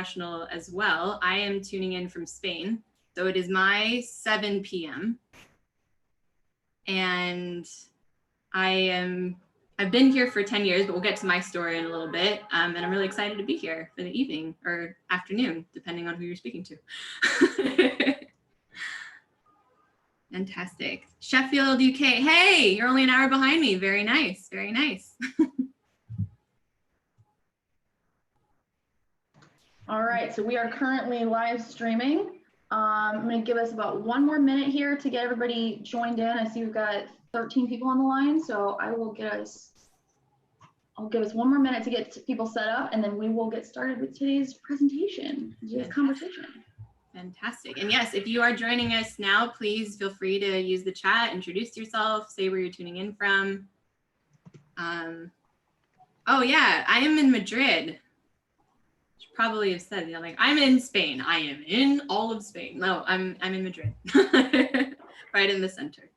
international as well. I am tuning in from Spain. So it is my 7 p.m. And I've been here for 10 years, but we'll get to my story in a little bit. And I'm really excited to be here for the evening or afternoon, depending on who you're speaking to. Fantastic. Sheffield, UK. Hey, you're only an hour behind me. Very nice. Very nice. All right, so we are currently live streaming. I'm going to give us about 1 more minute here to get everybody joined in. I see we've got 13 people on the line, so I'll give us 1 more minute to get people set up, and then we will get started with today's presentation, today's conversation. Fantastic. And yes, if you are joining us now, please feel free to use the chat, introduce yourself, say where you're tuning in from. Oh yeah, I am in Madrid. Should probably have said, like, I'm in Spain. I am in all of Spain. No, I'm in Madrid, right in the center.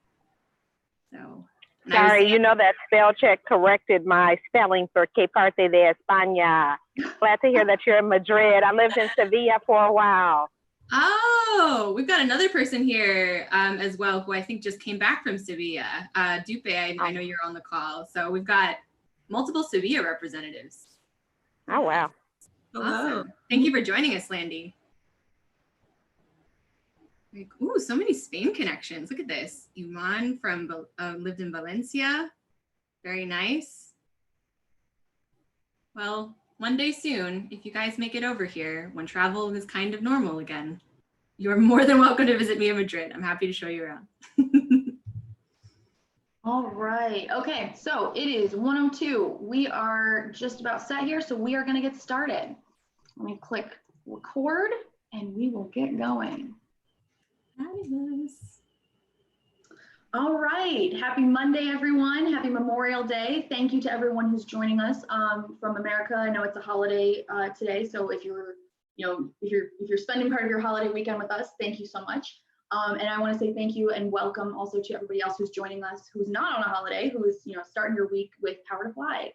So. Sorry, you know that spell check corrected my spelling for Que parte de España. Glad to hear that you're in Madrid. I lived in Sevilla for a while. Oh, we've got another person here as well, who I think just came back from Sevilla. Dupe, I know you're on the call. So we've got multiple Sevilla representatives. Oh, wow. Awesome. Thank you for joining us, Landy. Ooh, so many Spain connections. Look at this. Iman from lived in Valencia. Very nice. Well, one day soon, if you guys make it over here, when travel is kind of normal again, you're more than welcome to visit me in Madrid. I'm happy to show you around. All right. Okay, so it is 1:02. We are just about set here, so we are going to get started. Let me click record, and we will get going. Fabulous. All right. Happy Monday, everyone. Happy Memorial Day. Thank you to everyone who's joining us from America. I know it's a holiday today, so if you're spending part of your holiday weekend with us, thank you so much. And I want to say thank you and welcome also to everybody else who's joining us, who's not on a holiday, who's starting your week with Power to Fly.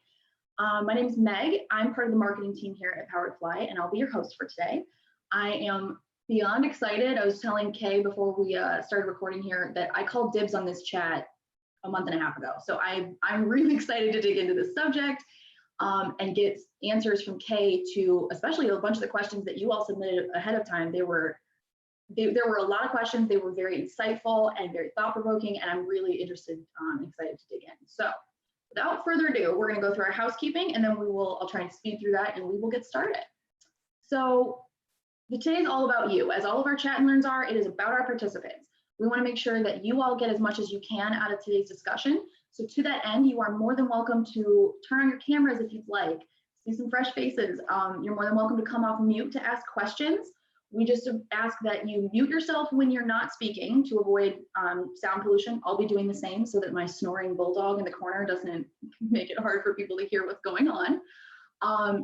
My name is Meg. I'm part of the marketing team here at Power to Fly, and I'll be your host for today. I am beyond excited. I was telling Kay before we started recording here that I called dibs on this chat a month and a half ago. So I'm really excited to dig into this subject and get answers from Kay to especially a bunch of the questions that you all submitted ahead of time. There were a lot of questions. They were very insightful and very thought-provoking, and I'm really interested and excited to dig in. So without further ado, we're going to go through our housekeeping, and then I'll try and speed through that, and we will get started. So today's all about you. As all of our chat and learns are, it is about our participants. We want to make sure that you all get as much as you can out of today's discussion. So to that end, you are more than welcome to turn on your cameras if you'd like. See some fresh faces. You're more than welcome to come off mute to ask questions. We just ask that you mute yourself when you're not speaking to avoid sound pollution. I'll be doing the same so that my snoring bulldog in the corner doesn't make it hard for people to hear what's going on.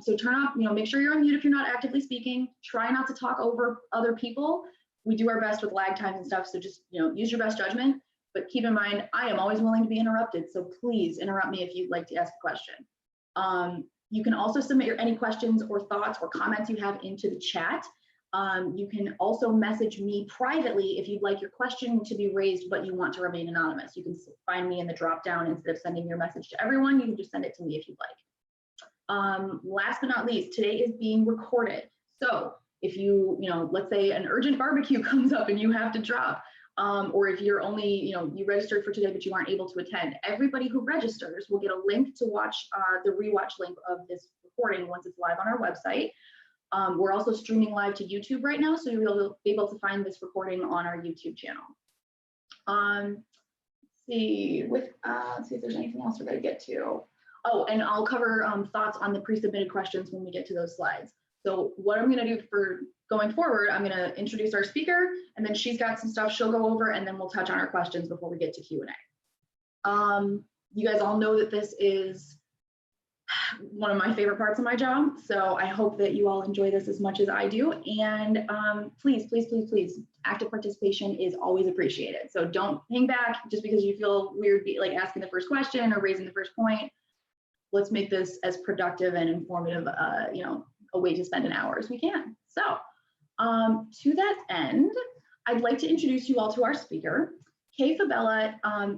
So turn off, make sure you're on mute if you're not actively speaking. Try not to talk over other people. We do our best with lag times and stuff, so just use your best judgment. But keep in mind, I am always willing to be interrupted, so please interrupt me if you'd like to ask a question. You can also submit any questions or thoughts or comments you have into the chat. You can also message me privately if you'd like your question to be raised, but you want to remain anonymous. You can find me in the drop down. Instead of sending your message to everyone, you can just send it to me if you'd like. Last but not least, today is being recorded. So if let's say an urgent barbecue comes up and you have to drop, or if you're only, you registered for today, but you aren't able to attend, everybody who registers will get a link to watch the rewatch link of this recording once it's live on our website. We're also streaming live to YouTube right now, so you'll be able to find this recording on our YouTube channel. Let's see if there's anything else we're going to get to. Oh, and I'll cover thoughts on the pre-submitted questions when we get to those slides. So what I'm going to do for going forward, I'm going to introduce our speaker, and then she's got some stuff she'll go over, and then we'll touch on our questions before we get to Q&A. You guys all know that this is one of my favorite parts of my job, so I hope that you all enjoy this as much as I do. And please, please, please, please, active participation is always appreciated. So don't hang back just because you feel weird like asking the first question or raising the first point. Let's make this as productive and informative, a way to spend an hour as we can. So to that end, I'd like to introduce you all to our speaker. Kay Fabella,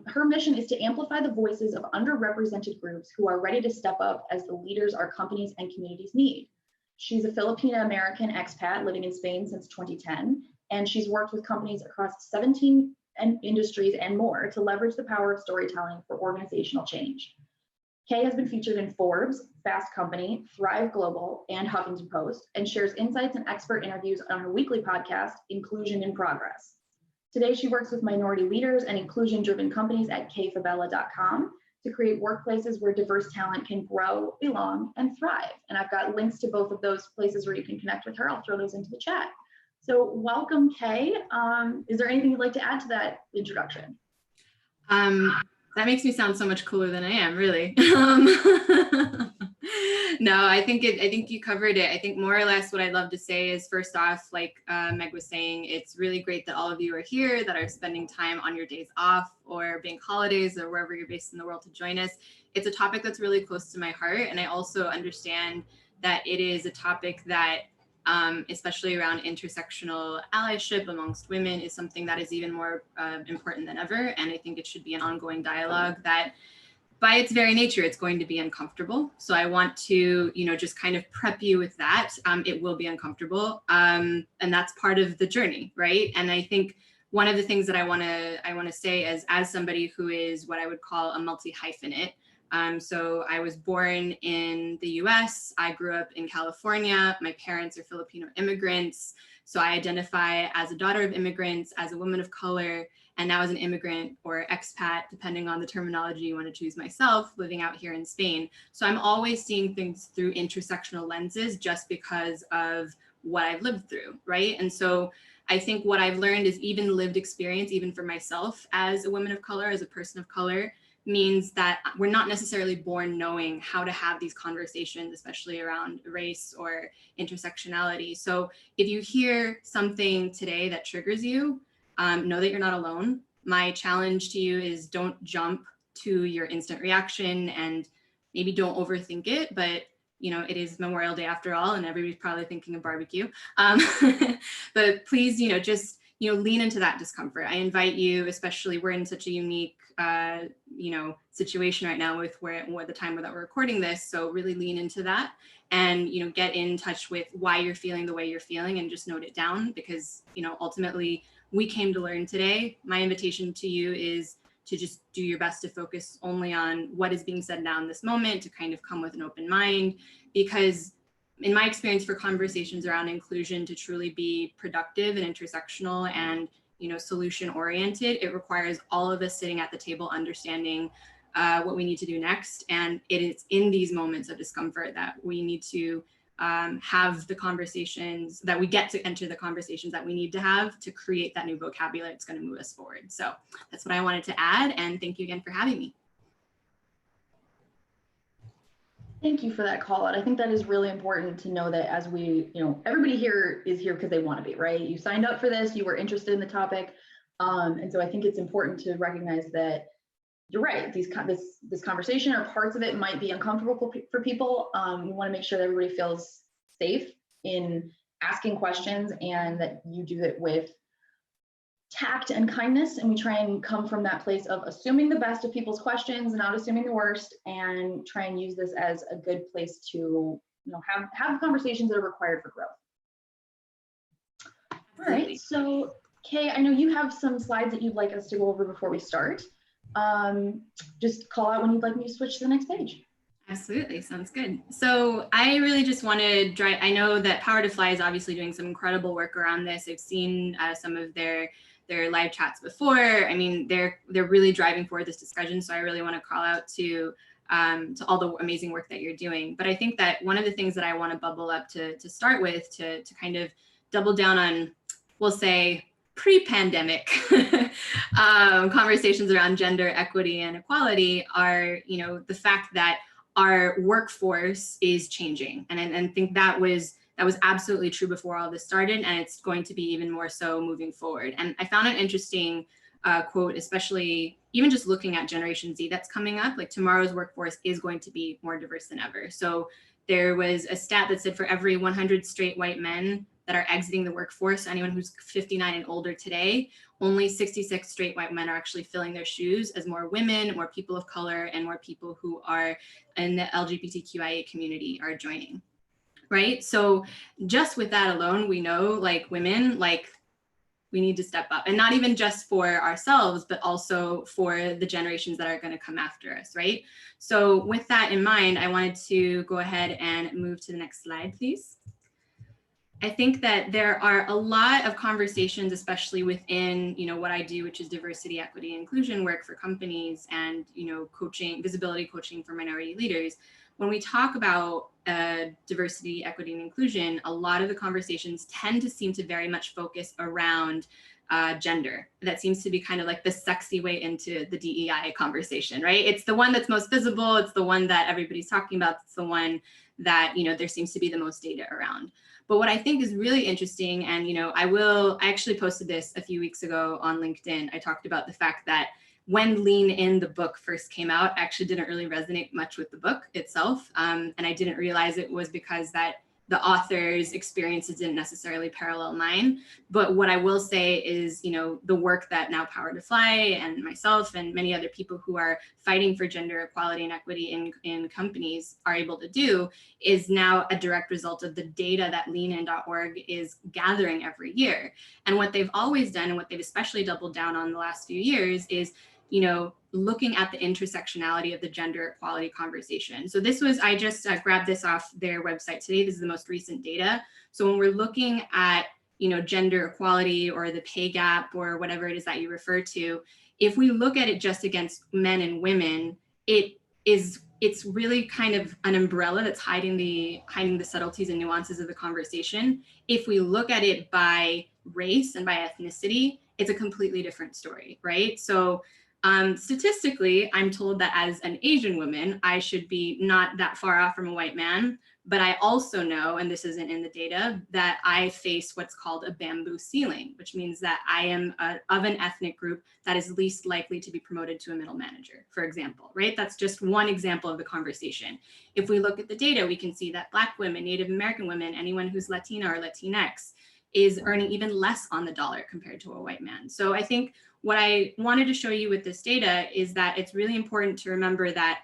her mission is to amplify the voices of underrepresented groups who are ready to step up as the leaders our companies and communities need. She's a Filipina-American expat living in Spain since 2010, and she's worked with companies across 17 industries and more to leverage the power of storytelling for organizational change. Kay has been featured in Forbes, Fast Company, Thrive Global, and Huffington Post, and shares insights and expert interviews on her weekly podcast, Inclusion in Progress. Today, she works with minority leaders and inclusion-driven companies at kfabella.com to create workplaces where diverse talent can grow, belong, and thrive. And I've got links to both of those places where you can connect with her. I'll throw those into the chat. So welcome, Kay. Is there anything you'd like to add to that introduction? That makes me sound so much cooler than I am, really. No, I think you covered it. I think more or less what I'd love to say is, first off, like Meg was saying, it's really great that all of you are here, that are spending time on your days off or bank holidays or wherever you're based in the world to join us. It's a topic that's really close to my heart. And I also understand that it is a topic that especially around intersectional allyship amongst women, is something that is even more important than ever. And I think it should be an ongoing dialogue that, by its very nature, it's going to be uncomfortable. So I want to, just kind of prep you with that. It will be uncomfortable, and that's part of the journey, right? And I think one of the things that I want to say as somebody who is what I would call a multi-hyphenate. So I was born in the US, I grew up in California, my parents are Filipino immigrants, so I identify as a daughter of immigrants, as a woman of color, and now as an immigrant or expat, depending on the terminology you want to choose myself, living out here in Spain. So I'm always seeing things through intersectional lenses just because of what I've lived through, right? And so I think what I've learned is even lived experience, even for myself as a woman of color, as a person of color, means that we're not necessarily born knowing how to have these conversations, especially around race or intersectionality. So if you hear something today that triggers you, know that you're not alone. My challenge to you is don't jump to your instant reaction and maybe don't overthink it, but it is Memorial Day after all, and everybody's probably thinking of barbecue. But please, just lean into that discomfort. I invite you, especially we're in such a unique, situation right now with where the time that we're recording this. So really lean into that and, get in touch with why you're feeling the way you're feeling and just note it down, because, ultimately we came to learn today. My invitation to you is to just do your best to focus only on what is being said now in this moment, to kind of come with an open mind, because in my experience, for conversations around inclusion to truly be productive and intersectional and solution oriented, it requires all of us sitting at the table understanding what we need to do next. And it is in these moments of discomfort that we need to have the conversations, that we get to enter the conversations that we need to have to create that new vocabulary that's going to move us forward. So that's what I wanted to add, and thank you again for having me. Thank you for that call out. I think that is really important to know that as we, everybody here is here because they want to be, right? You signed up for this, you were interested in the topic. And so I think it's important to recognize that you're right. This conversation or parts of it might be uncomfortable for people. We want to make sure that everybody feels safe in asking questions and that you do it with tact and kindness, and we try and come from that place of assuming the best of people's questions, not assuming the worst, and try and use this as a good place to have conversations that are required for growth. All right, so Kay, I know you have some slides that you'd like us to go over before we start. Just call out when you'd like me to switch to the next page. Absolutely, sounds good. So I really just wanted, I know that Power to Fly is obviously doing some incredible work around this. I've seen some of their live chats before. I mean, they're really driving forward this discussion. So I really want to call out to all the amazing work that you're doing. But I think that one of the things that I want to bubble up to start with, to kind of double down on, we'll say, pre-pandemic conversations around gender equity and equality are, the fact that our workforce is changing. And I think that was absolutely true before all this started, and it's going to be even more so moving forward. And I found an interesting quote, especially even just looking at Generation Z that's coming up, like tomorrow's workforce is going to be more diverse than ever. So there was a stat that said for every 100 straight white men that are exiting the workforce, anyone who's 59 and older today, only 66 straight white men are actually filling their shoes as more women, more people of color, and more people who are in the LGBTQIA community are joining, right? So just with that alone, we know like women, like we need to step up, and not even just for ourselves, but also for the generations that are going to come after us, right? So with that in mind, I wanted to go ahead and move to the next slide, please. I think that there are a lot of conversations, especially within, what I do, which is diversity, equity, and inclusion work for companies and, coaching, visibility coaching for minority leaders. When we talk about diversity, equity, and inclusion, a lot of the conversations tend to seem to very much focus around gender. That seems to be kind of like the sexy way into the DEI conversation, right? It's the one that's most visible. It's the one that everybody's talking about. It's the one that, there seems to be the most data around. But what I think is really interesting, and I actually posted this a few weeks ago on LinkedIn. I talked about the fact that when Lean In, the book, first came out, I actually didn't really resonate much with the book itself. And I didn't realize it was because that the author's experiences didn't necessarily parallel mine. But what I will say is, the work that Now Power to Fly and myself and many other people who are fighting for gender equality and equity in companies are able to do is now a direct result of the data that leanin.org is gathering every year. And what they've always done, and what they've especially doubled down on the last few years, is looking at the intersectionality of the gender equality conversation. So this was, I just grabbed this off their website today. This is the most recent data. So when we're looking at, gender equality or the pay gap or whatever it is that you refer to, if we look at it just against men and women, it's really kind of an umbrella that's hiding the subtleties and nuances of the conversation. If we look at it by race and by ethnicity, it's a completely different story, right? So statistically, I'm told that as an Asian woman, I should be not that far off from a white man, but I also know, and this isn't in the data, that I face what's called a bamboo ceiling, which means that I am of an ethnic group that is least likely to be promoted to a middle manager, for example, right? That's just one example of the conversation. If we look at the data, we can see that Black women, Native American women, anyone who's Latina or Latinx is earning even less on the dollar compared to a white man. So I think what I wanted to show you with this data is that it's really important to remember that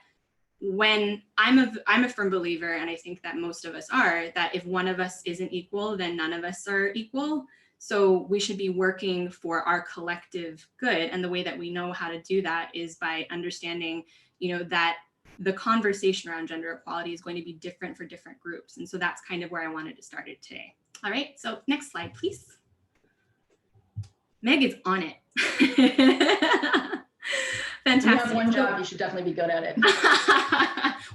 when I'm a firm believer, and I think that most of us are, that if one of us isn't equal, then none of us are equal. So we should be working for our collective good. And the way that we know how to do that is by understanding, that the conversation around gender equality is going to be different for different groups. And so that's kind of where I wanted to start it today. All right, so next slide, please. Meg is on it. Fantastic. You have one job, you should definitely be good at it.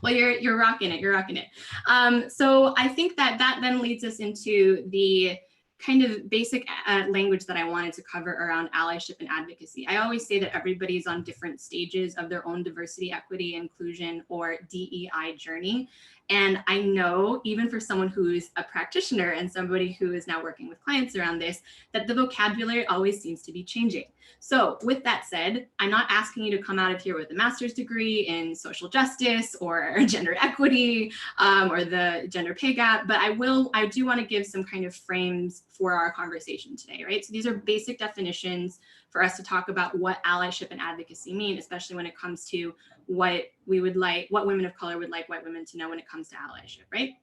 Well, you're rocking it. You're rocking it. So I think that then leads us into the kind of basic language that I wanted to cover around allyship and advocacy. I always say that everybody's on different stages of their own diversity, equity, inclusion, or DEI journey. And I know, even for someone who's a practitioner and somebody who is now working with clients around this, that the vocabulary always seems to be changing. So with that said, I'm not asking you to come out of here with a master's degree in social justice or gender equity or the gender pay gap, but I do want to give some kind of frames for our conversation today, right? So these are basic definitions for us to talk about what allyship and advocacy mean, especially when it comes to what women of color would like white women to know when it comes to allyship, right?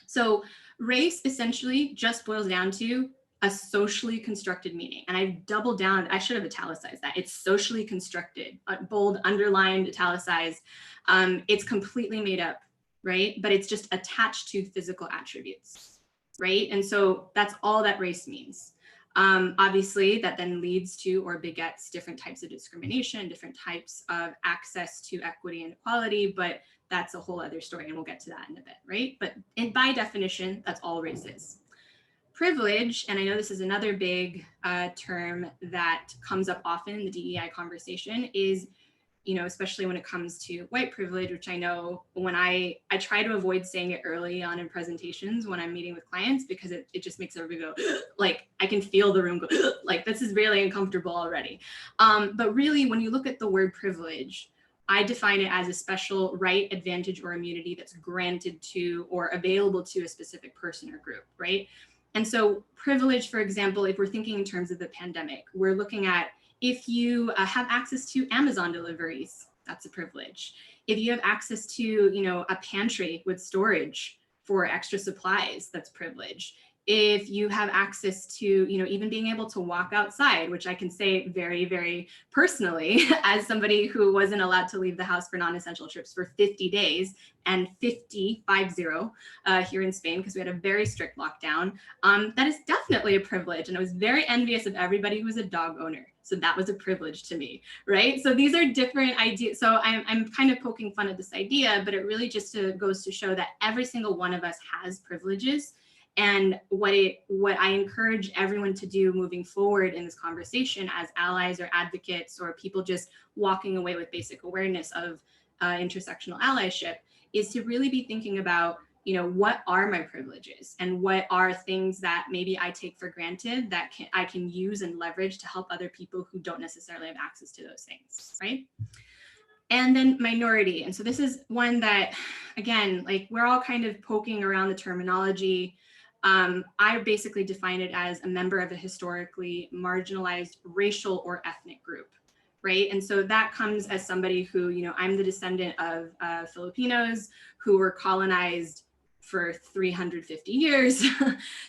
So race essentially just boils down to a socially constructed meaning. And I've doubled down, I should have italicized that. It's socially constructed, bold, underlined, italicized. It's completely made up, right? But it's just attached to physical attributes, right? And so that's all that race means. Obviously, that then leads to or begets different types of discrimination, different types of access to equity and equality, but that's a whole other story, and we'll get to that in a bit, right? But by definition, that's all race is. Privilege, and I know this is another big term that comes up often in the DEI conversation, is, especially when it comes to white privilege, which I know when I try to avoid saying it early on in presentations when I'm meeting with clients, because it just makes everybody go, like, I can feel the room go, like, this is really uncomfortable already. But really, when you look at the word privilege, I define it as a special right, advantage, or immunity that's granted to or available to a specific person or group, right? And so privilege, for example, if we're thinking in terms of the pandemic, we're looking at if you have access to Amazon deliveries, that's a privilege. If you have access to, you know, a pantry with storage for extra supplies, that's privilege. If you have access to, you know, even being able to walk outside, which I can say very, very personally, as somebody who wasn't allowed to leave the house for non-essential trips for 50 days and 50 here in Spain, because we had a very strict lockdown, that is definitely a privilege. And I was very envious of everybody who was a dog owner. So that was a privilege to me, right? So these are different ideas. So I'm kind of poking fun at this idea, but it really just goes to show that every single one of us has privileges. And what I encourage everyone to do moving forward in this conversation as allies or advocates or people just walking away with basic awareness of intersectional allyship is to really be thinking about, you know, what are my privileges and what are things that maybe I take for granted that I can use and leverage to help other people who don't necessarily have access to those things, right? And then minority. And so this is one that, again, like we're all kind of poking around the terminology. I basically define it as a member of a historically marginalized racial or ethnic group, right? And so that comes as somebody who, you know, I'm the descendant of Filipinos who were colonized for 350 years,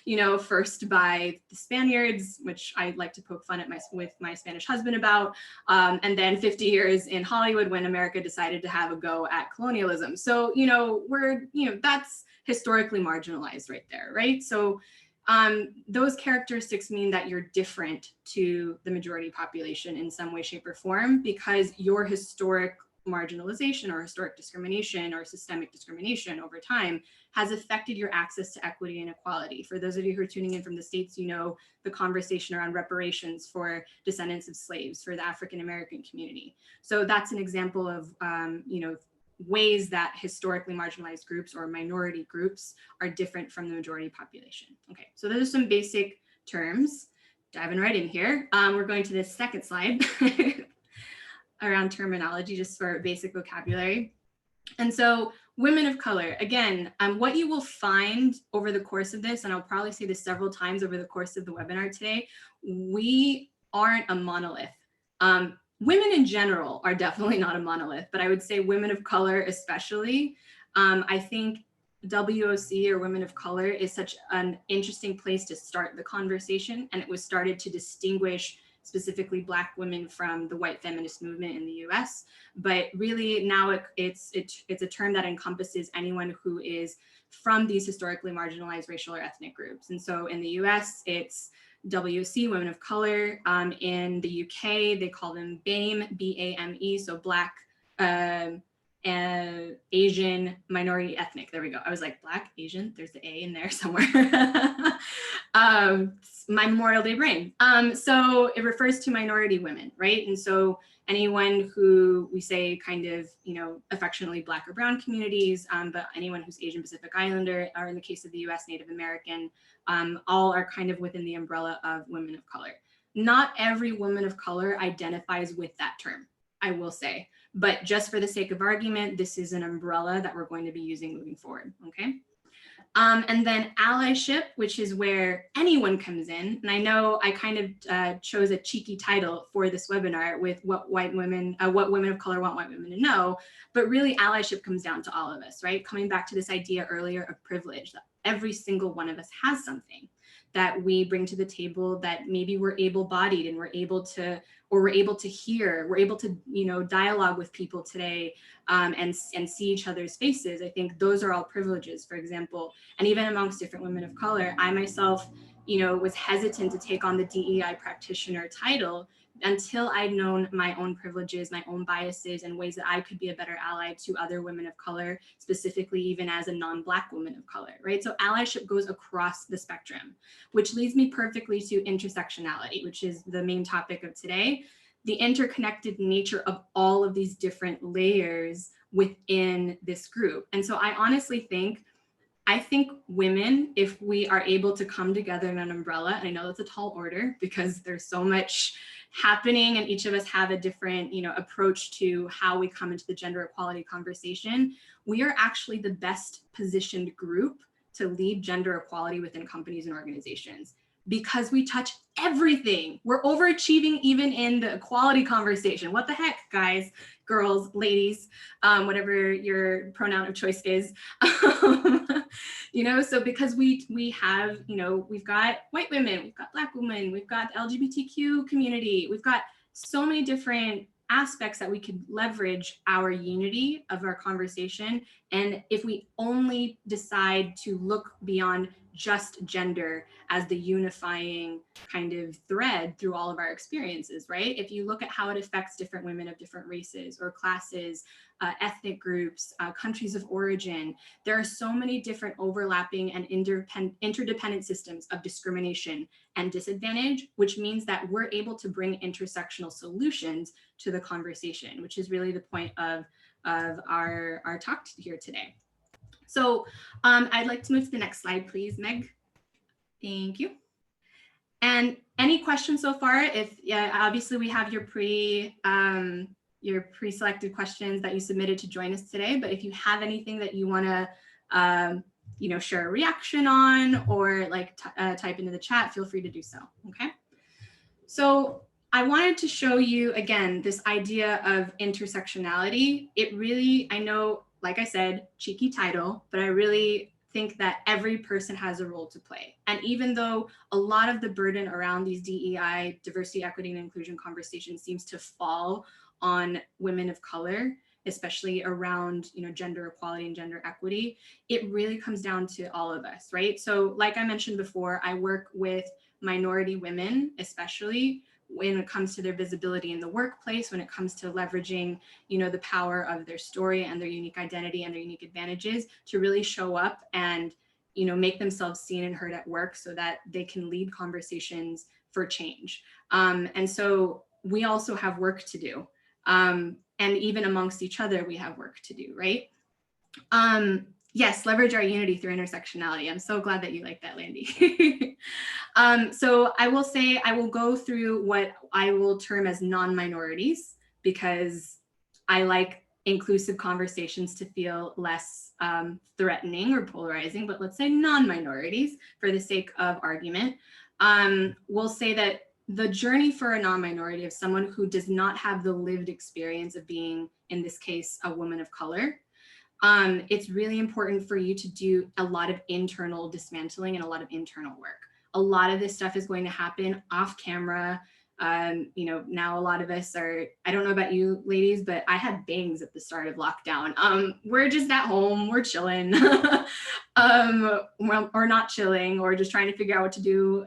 you know, first by the Spaniards, which I like to poke fun at with my Spanish husband about, and then 50 years in Hollywood when America decided to have a go at colonialism. So, you know, that's historically marginalized right there, right? So those characteristics mean that you're different to the majority population in some way, shape, or form because your historic marginalization or historic discrimination or systemic discrimination over time has affected your access to equity and equality. For those of you who are tuning in from the States, you know the conversation around reparations for descendants of slaves, for the African-American community. So that's an example of, you know, ways that historically marginalized groups or minority groups are different from the majority population. Okay, so those are some basic terms. Diving right in here. We're going to the second slide around terminology, just for basic vocabulary. And so women of color, again, what you will find over the course of this, and I'll probably say this several times over the course of the webinar today, we aren't a monolith. Women in general are definitely not a monolith, but I would say women of color especially. I think WOC or women of color is such an interesting place to start the conversation, and it was started to distinguish specifically Black women from the white feminist movement in the US. But really now it's a term that encompasses anyone who is from these historically marginalized racial or ethnic groups. And so in the US, it's WOC, women of color. In the UK, they call them BAME, B-A-M-E, so Black, Asian, minority, ethnic. There we go. I was like, Black, Asian, there's the A in there somewhere. My Memorial Day brain. So it refers to minority women, right? And so anyone who we say kind of, you know, affectionately Black or brown communities, but anyone who's Asian Pacific Islander, or in the case of the US, Native American, all are kind of within the umbrella of women of color. Not every woman of color identifies with that term, I will say. But just for the sake of argument, this is an umbrella that we're going to be using moving forward, okay? And then allyship, which is where anyone comes in. And I know I kind of chose a cheeky title for this webinar with what women of color want white women to know, but really allyship comes down to all of us, right? Coming back to this idea earlier of privilege, that every single one of us has something that we bring to the table, that maybe we're able-bodied and we're able to hear, we're able to, you know, dialogue with people today and see each other's faces. I think those are all privileges, for example. And even amongst different women of color, I myself, you know, was hesitant to take on the DEI practitioner title until I'd known my own privileges, my own biases, and ways that I could be a better ally to other women of color, specifically even as a non-Black woman of color, right? So allyship goes across the spectrum, which leads me perfectly to intersectionality, which is the main topic of today, the interconnected nature of all of these different layers within this group. And so I honestly think I think women, if we are able to come together in an umbrella, and I know that's a tall order because there's so much happening and each of us have a different, approach to how we come into the gender equality conversation, we are actually the best positioned group to lead gender equality within companies and organizations because we touch everything. We're overachieving even in the equality conversation. What the heck, guys, girls, ladies, whatever your pronoun of choice is. So because we have, we've got white women, we've got Black women, we've got the LGBTQ community, we've got so many different aspects that we could leverage our unity of our conversation. And if we only decide to look beyond just gender as the unifying kind of thread through all of our experiences, right? If you look at how it affects different women of different races or classes, ethnic groups, countries of origin, there are so many different overlapping and interdependent systems of discrimination and disadvantage, which means that we're able to bring intersectional solutions to the conversation, which is really the point of our talk here today. So I'd like to move to the next slide, please, Meg. Thank you. And any questions so far? Obviously we have your pre-selected questions that you submitted to join us today, but if you have anything that you want to share a reaction on or type into the chat, feel free to do so. Okay. So I wanted to show you again this idea of intersectionality. It really, I know, like I said, cheeky title, but I really think that every person has a role to play. And even though a lot of the burden around these DEI, diversity, equity, and inclusion conversations seems to fall on women of color, especially around gender equality and gender equity, it really comes down to all of us, right? So like I mentioned before, I work with minority women, especially when it comes to their visibility in the workplace, when it comes to leveraging, the power of their story and their unique identity and their unique advantages to really show up and, make themselves seen and heard at work so that they can lead conversations for change. And so we also have work to do. And even amongst each other, we have work to do, right? Yes, leverage our unity through intersectionality. I'm so glad that you like that, Landy. So I will say, I will go through what I will term as non-minorities because I like inclusive conversations to feel less threatening or polarizing, but let's say non-minorities for the sake of argument. We'll say that the journey for a non-minority of someone who does not have the lived experience of being, in this case, a woman of color, it's really important for you to do a lot of internal dismantling and a lot of internal work. A lot of this stuff is going to happen off camera. Now a lot of us are, I don't know about you ladies, but I had bangs at the start of lockdown. We're just at home, we're chilling, or not chilling, or just trying to figure out what to do,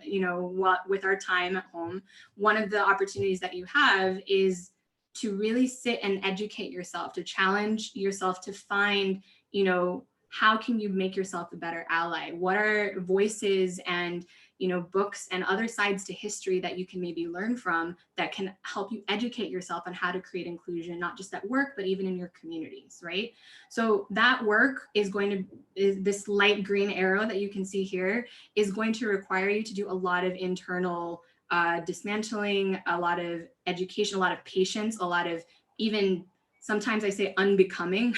with our time at home. One of the opportunities that you have is to really sit and educate yourself, to challenge yourself to find, how can you make yourself a better ally? What are voices and, books and other sides to history that you can maybe learn from that can help you educate yourself on how to create inclusion, not just at work, but even in your communities, right? So that work is this light green arrow that you can see here is going to require you to do a lot of internal dismantling, a lot of education, a lot of patience, a lot of even sometimes I say unbecoming,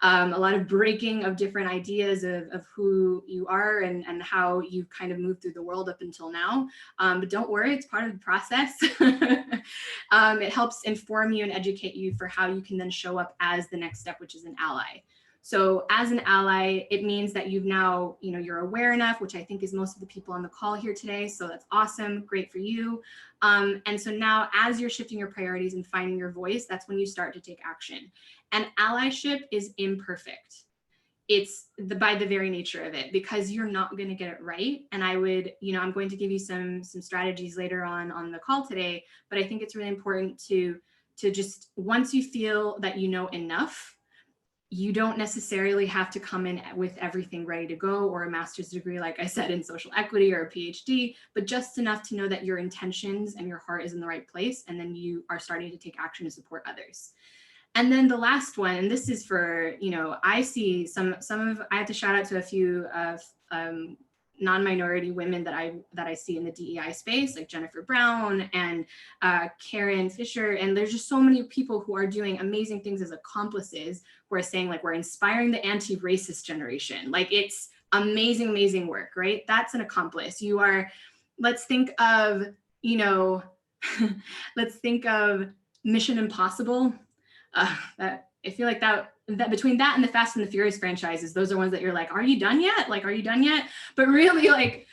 a lot of breaking of different ideas of who you are and how you've kind of moved through the world up until now. But don't worry, it's part of the process. It helps inform you and educate you for how you can then show up as the next step, which is an ally. So as an ally, it means that you've now, you're aware enough, which I think is most of the people on the call here today. So that's awesome, great for you. And so now as you're shifting your priorities and finding your voice, that's when you start to take action. And allyship is imperfect. It's by the very nature of it, because you're not going to get it right. And I would, I'm going to give you some strategies later on the call today, but I think it's really important to just, once you feel that you know enough, you don't necessarily have to come in with everything ready to go or a master's degree, like I said, in social equity or a PhD, but just enough to know that your intentions and your heart is in the right place. And then you are starting to take action to support others. And then the last one, and this is for, I see some of, I have to shout out to a few of non-minority women that I see in the DEI space, like Jennifer Brown and Karen Fisher. And there's just so many people who are doing amazing things as accomplices, who are saying like, we're inspiring the anti-racist generation. Like, it's amazing, amazing work, right? That's an accomplice. You are, let's think of, let's think of Mission Impossible. That I feel like that between that and the Fast and the Furious franchises, those are ones that you're like, are you done yet? Like, are you done yet? But really, like,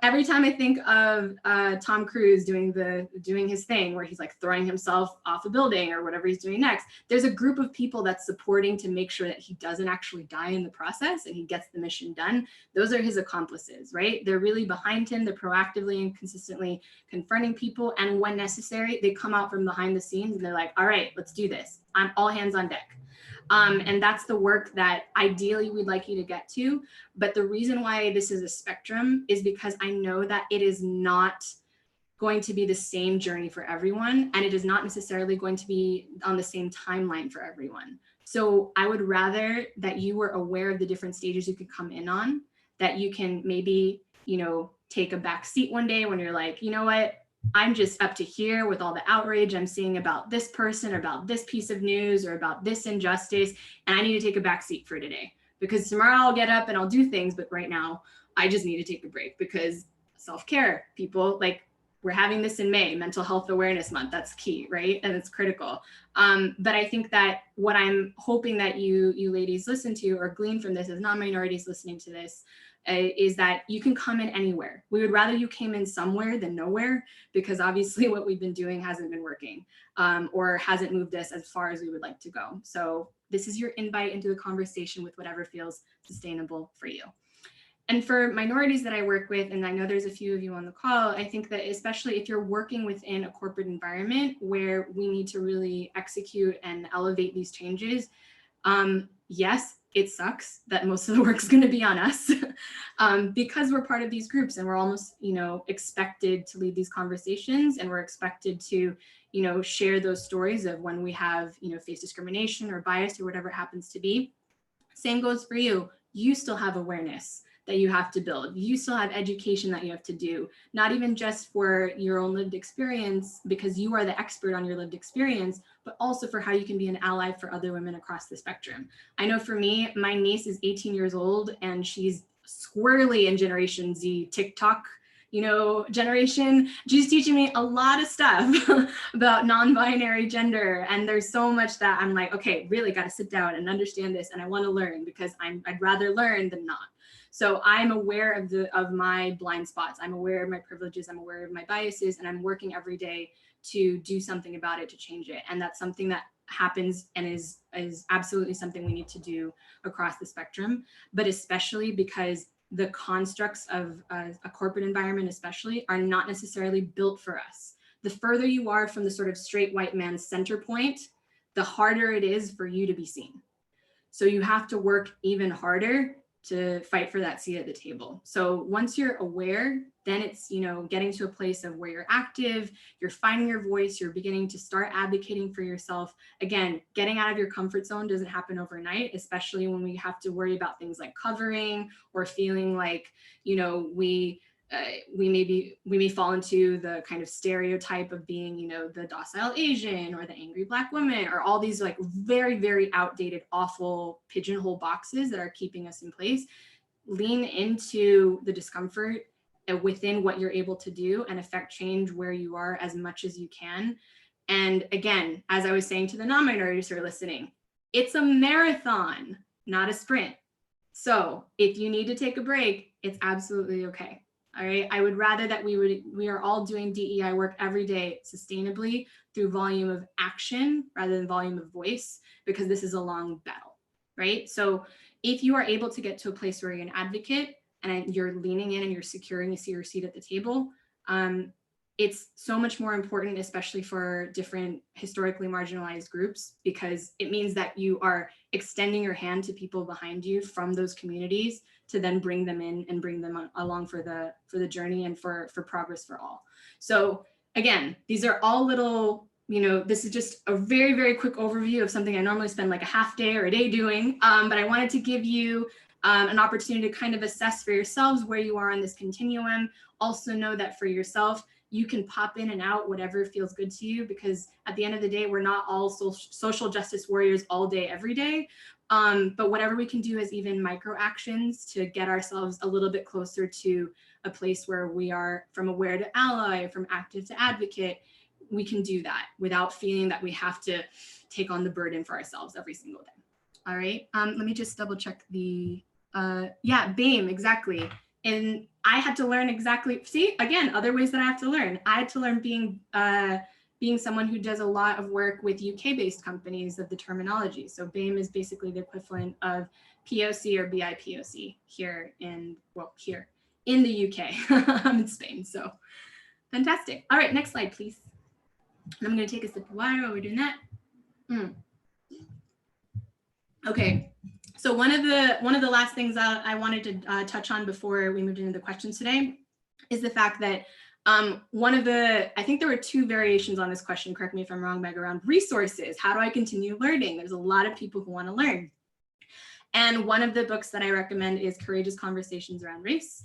every time I think of Tom Cruise doing his thing where he's like throwing himself off a building or whatever he's doing next, there's a group of people that's supporting to make sure that he doesn't actually die in the process and he gets the mission done. Those are his accomplices, right? They're really behind him. They're proactively and consistently confronting people. And when necessary, they come out from behind the scenes and they're like, all right, let's do this. I'm all hands on deck. And that's the work that ideally we'd like you to get to. But the reason why this is a spectrum is because I know that it is not going to be the same journey for everyone, and it is not necessarily going to be on the same timeline for everyone. So I would rather that you were aware of the different stages you could come in on, that you can maybe, take a back seat one day when you're like, you know what, I'm just up to here with all the outrage I'm seeing about this person or about this piece of news or about this injustice, and I need to take a back seat for today, because tomorrow I'll get up and I'll do things, but right now I just need to take a break, because self-care, people, like, we're having this in May, Mental Health Awareness Month. That's key, right? And it's critical. But I think that what I'm hoping that you ladies listen to or glean from this as non-minorities listening to this is that you can come in anywhere. We would rather you came in somewhere than nowhere, because obviously what we've been doing hasn't been working or hasn't moved us as far as we would like to go. So this is your invite into the conversation with whatever feels sustainable for you. And for minorities that I work with, and I know there's a few of you on the call, I think that especially if you're working within a corporate environment where we need to really execute and elevate these changes, yes, it sucks that most of the work's going to be on us because we're part of these groups and we're almost, expected to lead these conversations, and we're expected to, share those stories of when we have, faced discrimination or bias or whatever it happens to be. Same goes for you. You still have awareness that you have to build. You still have education that you have to do, not even just for your own lived experience, because you are the expert on your lived experience, but also for how you can be an ally for other women across the spectrum. I know for me, my niece is 18 years old and she's squarely in Generation Z TikTok, generation. She's teaching me a lot of stuff about non-binary gender. And there's so much that I'm like, okay, really got to sit down and understand this. And I want to learn, because I'd rather learn than not. So I'm aware of my blind spots. I'm aware of my privileges. I'm aware of my biases, and I'm working every day to do something about it, to change it. And that's something that happens and is absolutely something we need to do across the spectrum, but especially because the constructs of a corporate environment especially are not necessarily built for us. The further you are from the sort of straight white man's center point, the harder it is for you to be seen. So you have to work even harder to fight for that seat at the table. So once you're aware, then it's, getting to a place of where you're active, you're finding your voice, you're beginning to start advocating for yourself. Again, getting out of your comfort zone doesn't happen overnight, especially when we have to worry about things like covering or feeling like, we may fall into the kind of stereotype of being, the docile Asian or the angry Black woman, or all these like very, very outdated, awful pigeonhole boxes that are keeping us in place. Lean into the discomfort within what you're able to do and affect change where you are as much as you can. And again, as I was saying to the non-minorities who are listening, it's a marathon, not a sprint. So if you need to take a break, it's absolutely okay. All right. I would rather that we are all doing DEI work every day sustainably through volume of action rather than volume of voice, because this is a long battle, right? So if you are able to get to a place where you're an advocate and you're leaning in and you're securing your seat at the table, it's so much more important, especially for different historically marginalized groups, because it means that you are extending your hand to people behind you from those communities to then bring them in and bring them along for the journey and for progress for all. So again, these are all little you know, this is just a very, very quick overview of something I normally spend like a half day or a day doing, but I wanted to give you an opportunity to kind of assess for yourselves where you are on this continuum. Also know that for yourself, you can pop in and out whatever feels good to you, because at the end of the day, we're not all social justice warriors all day, every day. But whatever we can do as even micro actions to get ourselves a little bit closer to a place where we are from aware to ally, from active to advocate, we can do that without feeling that we have to take on the burden for ourselves every single day. All right, let me just double check the, yeah, BAME, exactly. And I had to learn exactly, see, again, other ways that I have to learn. I had to learn being someone who does a lot of work with UK-based companies of the terminology. So BAME is basically the equivalent of POC or BIPOC here in, well, here in the UK. I'm in Spain, so fantastic. All right, next slide, please. And I'm gonna take a sip of water while we're doing that. Okay, so one of the last things I wanted to touch on before we moved into the questions today is the fact that I think there were two variations on this question, correct me if I'm wrong, Meg, around resources. How do I continue learning? There's a lot of people who want to learn. And one of the books that I recommend is Courageous Conversations Around Race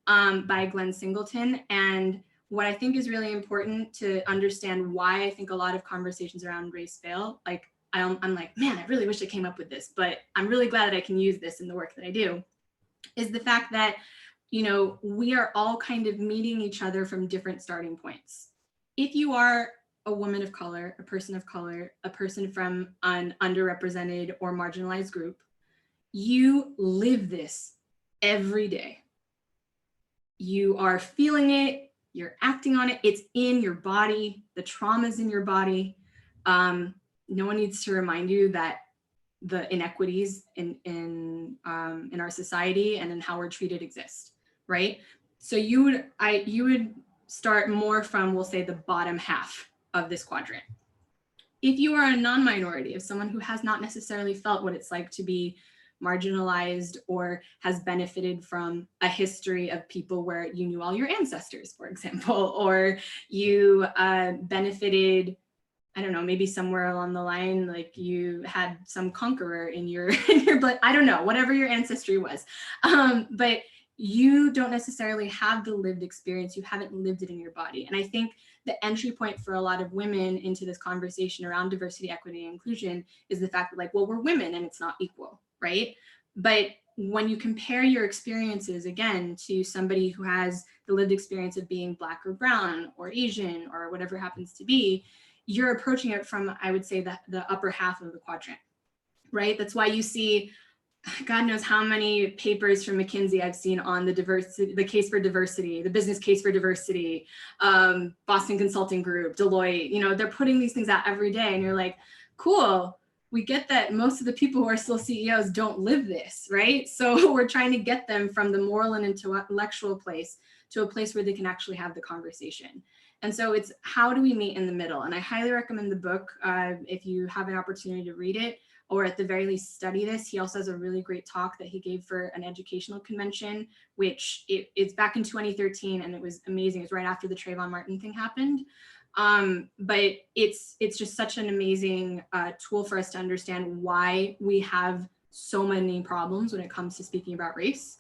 by Glenn Singleton. And what I think is really important to understand why I think a lot of conversations around race fail, like I'm like, man, I really wish I came up with this, but I'm really glad that I can use this in the work that I do, is the fact that, you know, we are all kind of meeting each other from different starting points. If you are a woman of color, a person from an underrepresented or marginalized group, you live this every day. You are feeling it, you're acting on it, it's in your body, the trauma's in your body. No one needs to remind you that the inequities in our society and in how we're treated exist, right? So you would start more from, we'll say, the bottom half of this quadrant. If you are a non-minority, if someone who has not necessarily felt what it's like to be marginalized or has benefited from a history of people where you knew all your ancestors, for example, or you benefited, I don't know, maybe somewhere along the line, like you had some conqueror in your blood, I don't know, whatever your ancestry was. But you don't necessarily have the lived experience, you haven't lived it in your body. And I think the entry point for a lot of women into this conversation around diversity, equity, and inclusion is the fact that, like, well, we're women and it's not equal, right? But when you compare your experiences, again, to somebody who has the lived experience of being Black or brown or Asian or whatever happens to be, you're approaching it from, I would say, the upper half of the quadrant, right? That's why you see, God knows how many papers from McKinsey I've seen on the diversity, the case for diversity, the business case for diversity, Boston Consulting Group, Deloitte, you know, they're putting these things out every day and you're like, cool, we get that most of the people who are still CEOs don't live this, right? So we're trying to get them from the moral and intellectual place to a place where they can actually have the conversation. And so it's, how do we meet in the middle? And I highly recommend the book if you have an opportunity to read it, or at the very least study this. He also has a really great talk that he gave for an educational convention, which it's back in 2013 and it was amazing. It was right after the Trayvon Martin thing happened. But it's just such an amazing tool for us to understand why we have so many problems when it comes to speaking about race.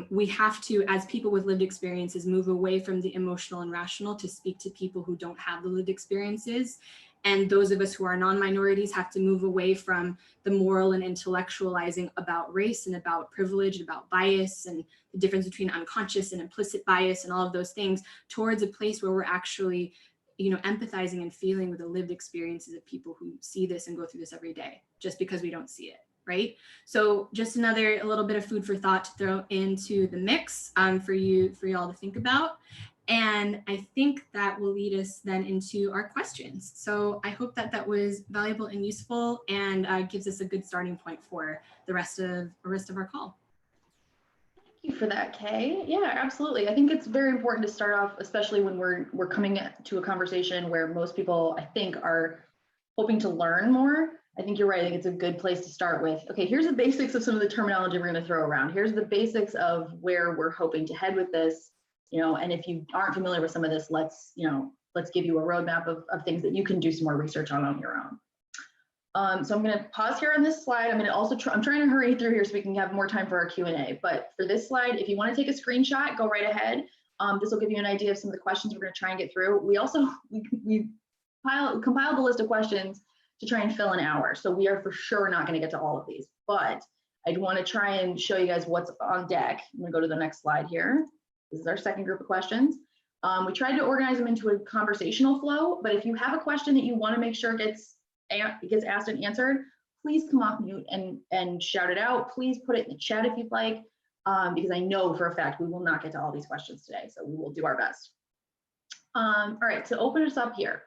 We have to, as people with lived experiences, move away from the emotional and rational to speak to people who don't have the lived experiences. And those of us who are non-minorities have to move away from the moral and intellectualizing about race and about privilege, about bias, and the difference between unconscious and implicit bias and all of those things, towards a place where we're actually, you know, empathizing and feeling with the lived experiences of people who see this and go through this every day, just because we don't see it. Right? So just a little bit of food for thought to throw into the mix for you all to think about. And I think that will lead us then into our questions. So I hope that that was valuable and useful and gives us a good starting point for the rest of our call. Thank you for that, Kay. Yeah, absolutely. I think it's very important to start off, especially when we're coming to a conversation where most people, I think, are hoping to learn more. I think you're right. I think it's a good place to start with, okay, here's the basics of some of the terminology we're going to throw around. Here's the basics of where we're hoping to head with this, you know, and if you aren't familiar with some of this, let's let's give you a roadmap of things that you can do some more research on your own. So I'm going to pause here on this slide. I'm going to also I'm trying to hurry through here so we can have more time for our Q&A. But for this slide, if you want to take a screenshot, go right ahead. This will give you an idea of some of the questions we're going to try and get through. We also we compiled a list of questions to try and fill an hour. So we are for sure not going to get to all of these, but I'd want to try and show you guys what's on deck. I'm going to go to the next slide here. This is our second group of questions. We tried to organize them into a conversational flow, but if you have a question that you want to make sure gets asked and answered, please come off mute and shout it out. Please put it in the chat if you'd like, because I know for a fact we will not get to all these questions today, so we will do our best. All right, to open us up here.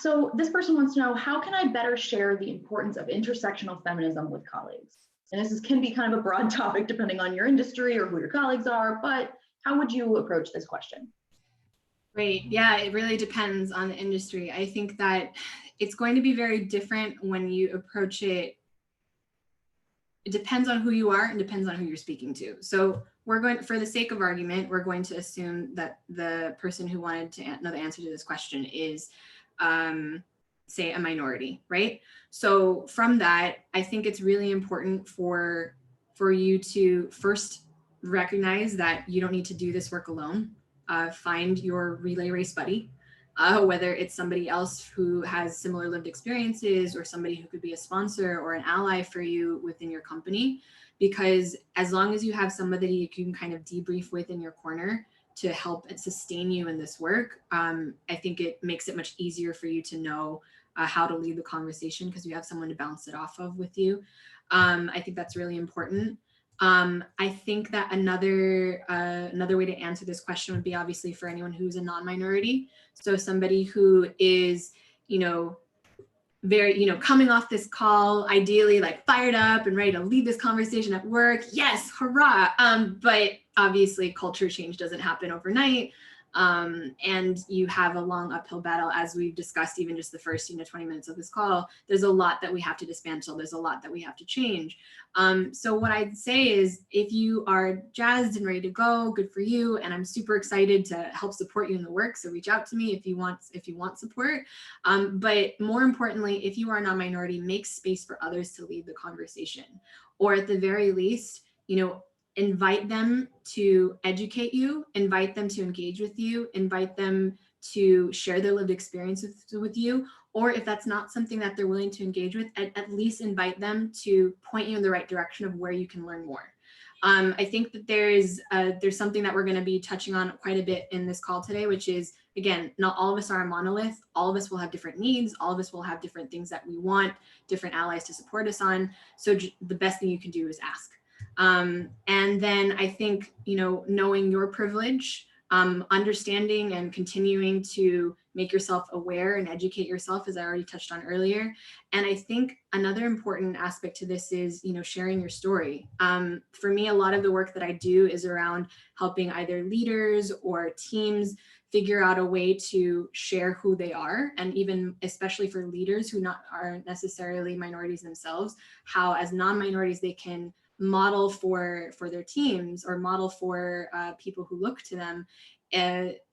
So this person wants to know, how can I better share the importance of intersectional feminism with colleagues? And this can be kind of a broad topic depending on your industry or who your colleagues are, but how would you approach this question? Great. Yeah, it really depends on the industry. I think that it's going to be very different when you approach it. It depends on who you are and depends on who you're speaking to. So we're going, for the sake of argument, we're going to assume that the person who wanted to know the answer to this question is, say, a minority, right? So from that, I think it's really important for you to first recognize that you don't need to do this work alone. Find your relay race buddy, whether it's somebody else who has similar lived experiences or somebody who could be a sponsor or an ally for you within your company. Because as long as you have somebody you can kind of debrief with in your corner to help and sustain you in this work, I think it makes it much easier for you to know how to lead the conversation because you have someone to bounce it off of with you. I think that's really important. I think that another way to answer this question would be obviously for anyone who's a non-minority. So somebody who is, very, coming off this call, ideally like fired up and ready to lead this conversation at work. Yes, hurrah. But obviously culture change doesn't happen overnight. And you have a long uphill battle, as we've discussed, even just the first 20 minutes of this call. There's a lot that we have to dismantle. There's a lot that we have to change. So what I'd say is, if you are jazzed and ready to go, good for you. And I'm super excited to help support you in the work. So reach out to me if you want support. But more importantly, if you are a non-minority, make space for others to lead the conversation, or at the very least, invite them to educate you, invite them to engage with you, invite them to share their lived experience with you, or if that's not something that they're willing to engage with, at least invite them to point you in the right direction of where you can learn more. I think that there's something that we're going to be touching on quite a bit in this call today, which is, again, not all of us are a monolith. All of us will have different needs. All of us will have different things that we want, different allies to support us on. So the best thing you can do is ask. And then I think, knowing your privilege, understanding and continuing to make yourself aware and educate yourself, as I already touched on earlier. And I think another important aspect to this is, sharing your story. For me, a lot of the work that I do is around helping either leaders or teams figure out a way to share who they are, and even especially for leaders who aren't necessarily minorities themselves, how as non-minorities they can model for their teams or model for people who look to them,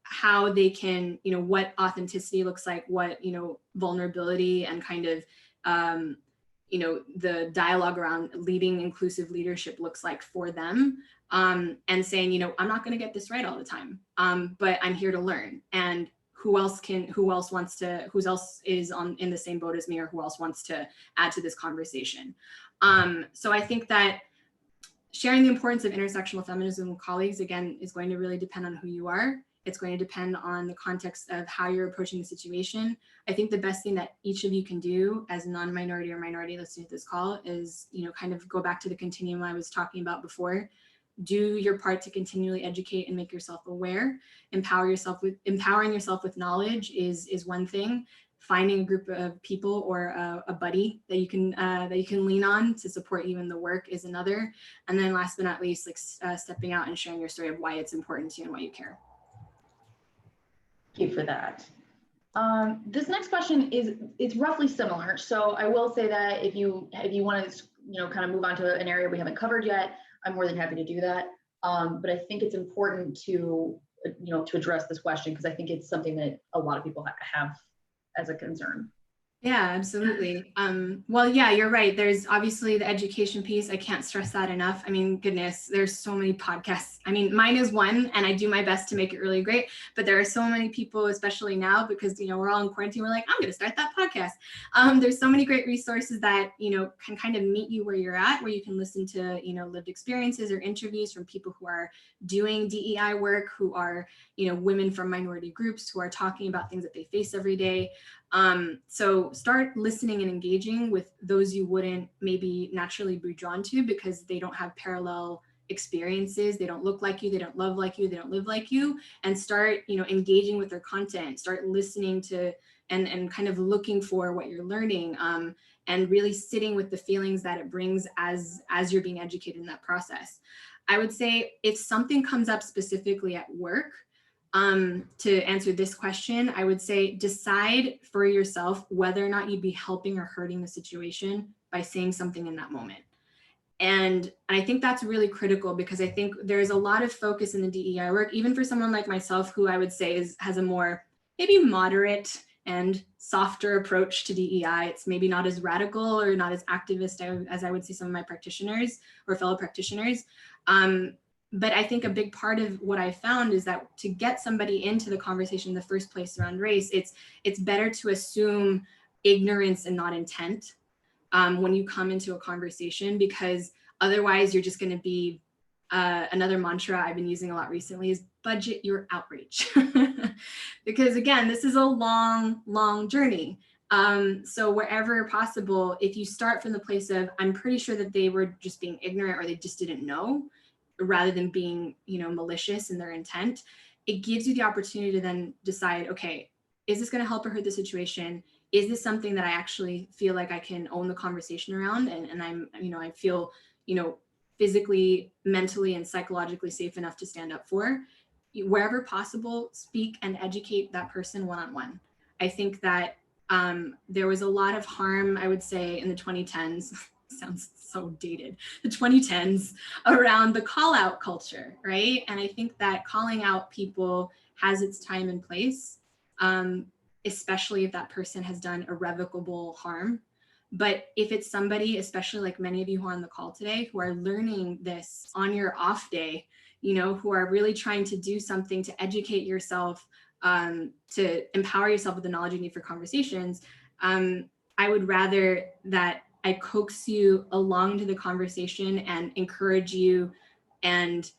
how they can, what authenticity looks like, what, vulnerability and kind of, the dialogue around leading inclusive leadership looks like for them, and saying, I'm not going to get this right all the time, but I'm here to learn. And who else is in the same boat as me, or who else wants to add to this conversation? So I think that sharing the importance of intersectional feminism with colleagues, again, is going to really depend on who you are. It's going to depend on the context of how you're approaching the situation. I think the best thing that each of you can do as a non-minority or minority listening to this call is, kind of go back to the continuum I was talking about before. Do your part to continually educate and make yourself aware. Empowering yourself with knowledge is one thing. Finding a group of people or a buddy that you can lean on to support you in the work is another. And then last but not least, stepping out and sharing your story of why it's important to you and why you care. Thank you for that. This next question it's roughly similar. So I will say that if you want to kind of move on to an area we haven't covered yet, I'm more than happy to do that. But I think it's important to to address this question, because I think it's something that a lot of people have as a concern. Yeah, absolutely. Well, yeah, you're right. There's obviously the education piece. I can't stress that enough. I mean, goodness, there's so many podcasts. I mean, mine is one, and I do my best to make it really great, but there are so many people, especially now, because, we're all in quarantine. We're like, I'm going to start that podcast. There's so many great resources that, can kind of meet you where you're at, where you can listen to, lived experiences or interviews from people who are doing DEI work, who are, women from minority groups, who are talking about things that they face every day. So start listening and engaging with those you wouldn't maybe naturally be drawn to, because they don't have parallel experiences. They don't look like you. They don't love like you. They don't live like you. And start, engaging with their content, start listening to and kind of looking for what you're learning, and really sitting with the feelings that it brings as you're being educated in that process. I would say if something comes up specifically at work, to answer this question, I would say decide for yourself whether or not you'd be helping or hurting the situation by saying something in that moment. And I think that's really critical, because I think there's a lot of focus in the DEI work, even for someone like myself, who I would say has a more maybe moderate and softer approach to DEI. It's maybe not as radical or not as activist as I would see some of my practitioners or fellow practitioners. But I think a big part of what I found is that to get somebody into the conversation in the first place around race, it's better to assume ignorance and not intent when you come into a conversation, because otherwise you're just going to be another mantra I've been using a lot recently is budget your outrage. Because again, this is a long, long journey. So wherever possible, if you start from the place of, I'm pretty sure that they were just being ignorant or they just didn't know, rather than being, malicious in their intent, it gives you the opportunity to then decide, okay, is this going to help or hurt the situation? Is this something that I actually feel like I can own the conversation around? And I'm, I feel, physically, mentally, and psychologically safe enough to stand up for. Wherever possible, speak and educate that person one-on-one. I think that there was a lot of harm, I would say, in the 2010s, sounds so dated, the 2010s, around the call out culture, right? And I think that calling out people has its time and place, especially if that person has done irrevocable harm. But if it's somebody, especially like many of you who are on the call today, who are learning this on your off day, who are really trying to do something to educate yourself, to empower yourself with the knowledge you need for conversations, I would rather that I coax you along to the conversation and encourage you and,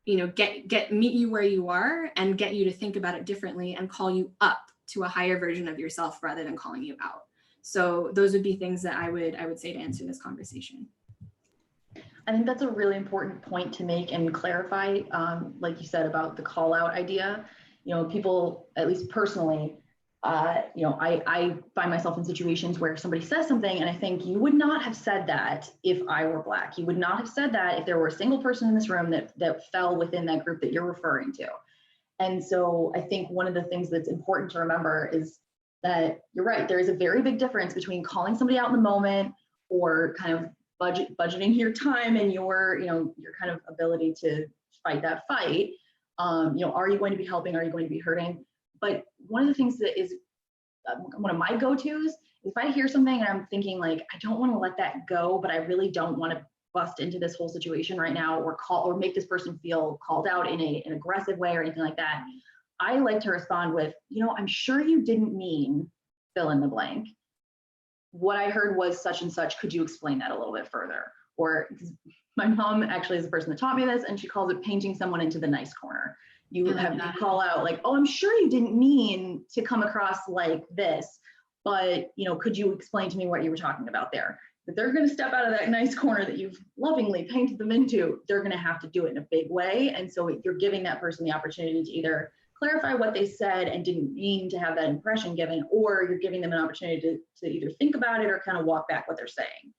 meet you where you are and get you to think about it differently and call you up to a higher version of yourself rather than calling you out. So those would be things that I would say to answer this conversation. I think that's a really important point to make and clarify, like you said about the call out idea. People, at least personally, I find myself in situations where somebody says something and I think, you would not have said that if I were Black. You would not have said that if there were a single person in this room that fell within that group that you're referring to. And so I think one of the things that's important to remember is that you're right, there is a very big difference between calling somebody out in the moment or kind of budgeting your time and your kind of ability to fight that fight. Are you going to be helping? Are you going to be hurting? But one of the things that is one of my go-tos, if I hear something and I'm thinking like, I don't want to let that go, but I really don't want to bust into this whole situation right now or make this person feel called out in an aggressive way or anything like that, I like to respond with, I'm sure you didn't mean fill in the blank. What I heard was such and such. Could you explain that a little bit further? Or my mom actually is the person that taught me this, and she calls it painting someone into the nice corner. You have to call out like, oh, I'm sure you didn't mean to come across like this, but could you explain to me what you were talking about there? But they're going to step out of that nice corner that you've lovingly painted them into. They're going to have to do it in a big way. And so you're giving that person the opportunity to either clarify what they said and didn't mean to have that impression given, or you're giving them an opportunity to either think about it or kind of walk back what they're saying.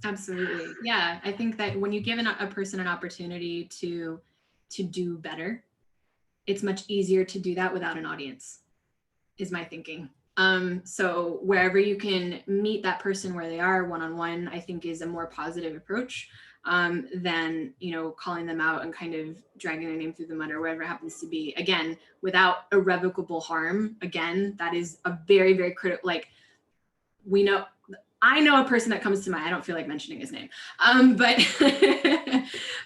Absolutely. Yeah. I think that when you give a person an opportunity to do better, it's much easier to do that without an audience, is my thinking. So wherever you can meet that person where they are one-on-one, I think is a more positive approach. than, you know, calling them out and kind of dragging their name through the mud or whatever it happens to be. Again, without irrevocable harm. Again, that is a very, very critical, like I know a person that comes to mind. I don't feel like mentioning his name. But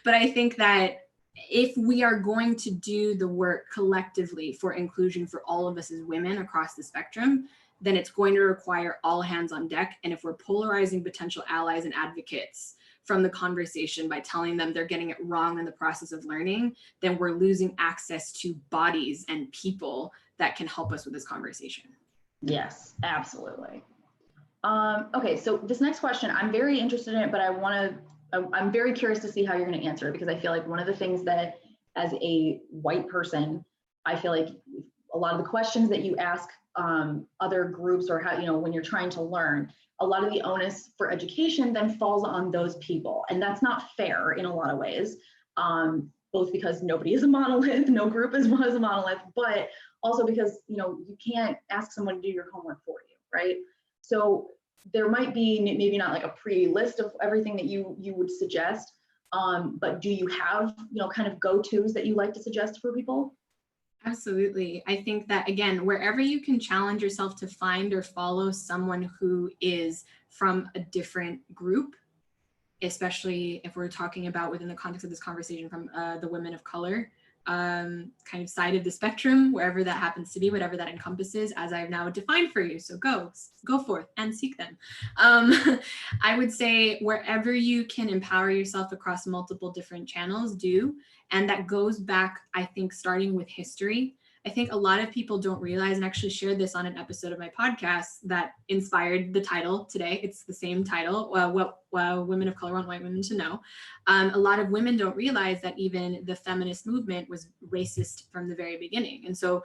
but I think that if we are going to do the work collectively for inclusion for all of us as women across the spectrum, then it's going to require all hands on deck. And if we're polarizing potential allies and advocates from the conversation by telling them they're getting it wrong in the process of learning, then we're losing access to bodies and people that can help us with this conversation. Yes, absolutely. Okay, so this next question, I'm very interested in it, but I'm very curious to see how you're going to answer it, because I feel like one of the things that as a white person, I feel like a lot of the questions that you ask other groups, or how, you know, when you're trying to learn, a lot of the onus for education then falls on those people. And that's not fair in a lot of ways, both because nobody is a monolith, no group is a monolith, but also because, you know, you can't ask someone to do your homework for you, right? So there might be maybe not like a pre-list of everything that you would suggest, but do you have, you know, kind of go-tos that you like to suggest for people? Absolutely. I think that, again, wherever you can challenge yourself to find or follow someone who is from a different group, especially if we're talking about within the context of this conversation from the women of color kind of side of the spectrum, wherever that happens to be, whatever that encompasses, as I've now defined for you. So go forth and seek them. I would say wherever you can empower yourself across multiple different channels, do. And that goes back, I think, starting with history. I think a lot of people don't realize, and actually shared this on an episode of my podcast that inspired the title today. It's the same title, what women of color want white women to know. A lot of women don't realize that even the feminist movement was racist from the very beginning. And so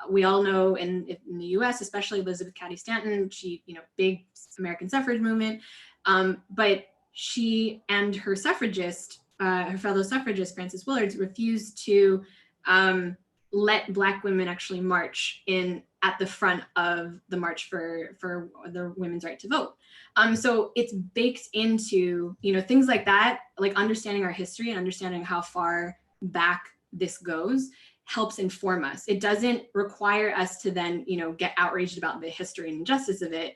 we all know in the US, especially Elizabeth Cady Stanton, she, you know, big American suffrage movement, but she and her suffragist, her fellow suffragist, Frances Willard, refused to let Black women actually march at the front of the march for the women's right to vote. So it's baked into, you know, things like that, like understanding our history and understanding how far back this goes helps inform us. It doesn't require us to then, you know, get outraged about the history and injustice of it,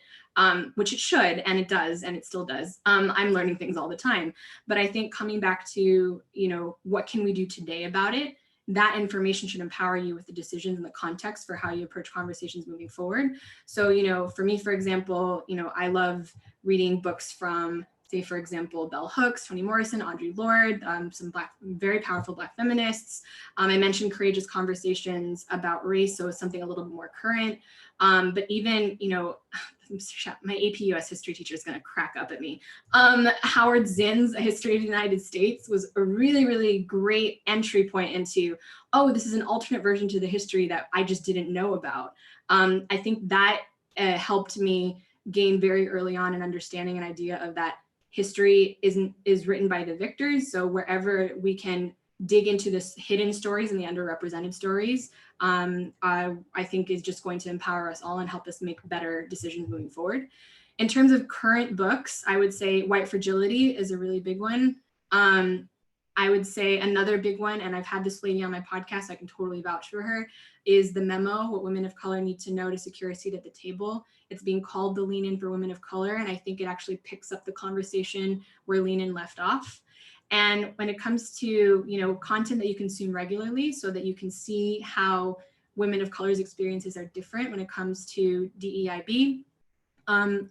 which it should, and it does, and it still does. I'm learning things all the time, but I think coming back to, you know, what can we do today about it? That information should empower you with the decisions and the context for how you approach conversations moving forward. So, you know, for me, for example, you know, I love reading books from, say, for example, Bell Hooks, Toni Morrison, Audre Lorde, some very powerful Black feminists. I mentioned Courageous Conversations About Race, so it's something a little bit more current. But even, you know, my AP US history teacher is going to crack up at me. Howard Zinn's A History of the United States was a really, really great entry point into, oh, this is an alternate version to the history that I just didn't know about. I think that helped me gain very early on an understanding and idea of that history is written by the victors. So wherever we can dig into this hidden stories and the underrepresented stories, I think is just going to empower us all and help us make better decisions moving forward. In terms of current books, I would say White Fragility is a really big one. I would say another big one, and I've had this lady on my podcast, I can totally vouch for her, is The Memo, What Women of Color Need to Know to Secure a Seat at the Table. It's being called the Lean In for Women of Color, and I think it actually picks up the conversation where Lean In left off. And when it comes to, you know, content that you consume regularly so that you can see how women of color's experiences are different when it comes to DEIB,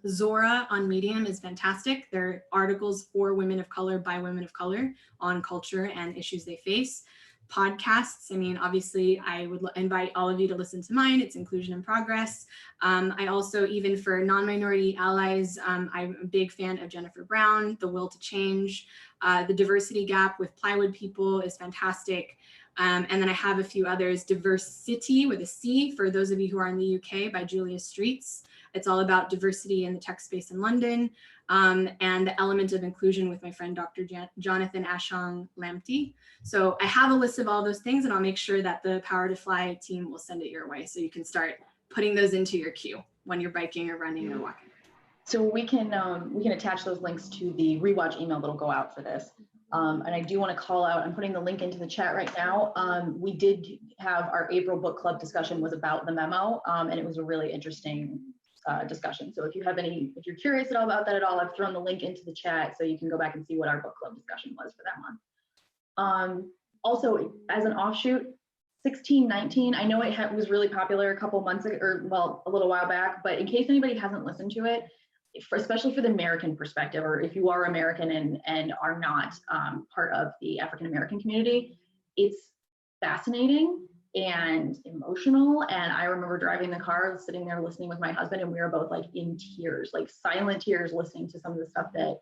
Zora on Medium is fantastic. There are articles for women of color by women of color on culture and issues they face. Podcasts, I mean, obviously, I would invite all of you to listen to mine. It's Inclusion in Progress. I also, even for non-minority allies, I'm a big fan of Jennifer Brown, The Will to Change. The Diversity Gap with Plywood People is fantastic. And then I have a few others. Diversity with a C, for those of you who are in the UK, by Julia Streets. It's all about diversity in the tech space in London, and the element of inclusion with my friend, Dr. Jonathan Ashong Lamptey. So I have a list of all those things, and I'll make sure that the Power to Fly team will send it your way so you can start putting those into your queue when you're biking or running or walking. So we can attach those links to the rewatch email that'll go out for this. And I do want to call out, I'm putting the link into the chat right now. We did have our April book club discussion was about the memo, and it was a really interesting discussion. So if you have any, if you're curious at all about that at all, I've thrown the link into the chat so you can go back and see what our book club discussion was for that month. Also, as an offshoot, 1619, I know it was really popular a couple months ago, or well, a little while back, but in case anybody hasn't listened to it, especially for the American perspective, or if you are American and are not part of the African-American community, it's fascinating and emotional. And I remember driving the car, sitting there listening with my husband, and we were both like in tears, like silent tears, listening to some of the stuff that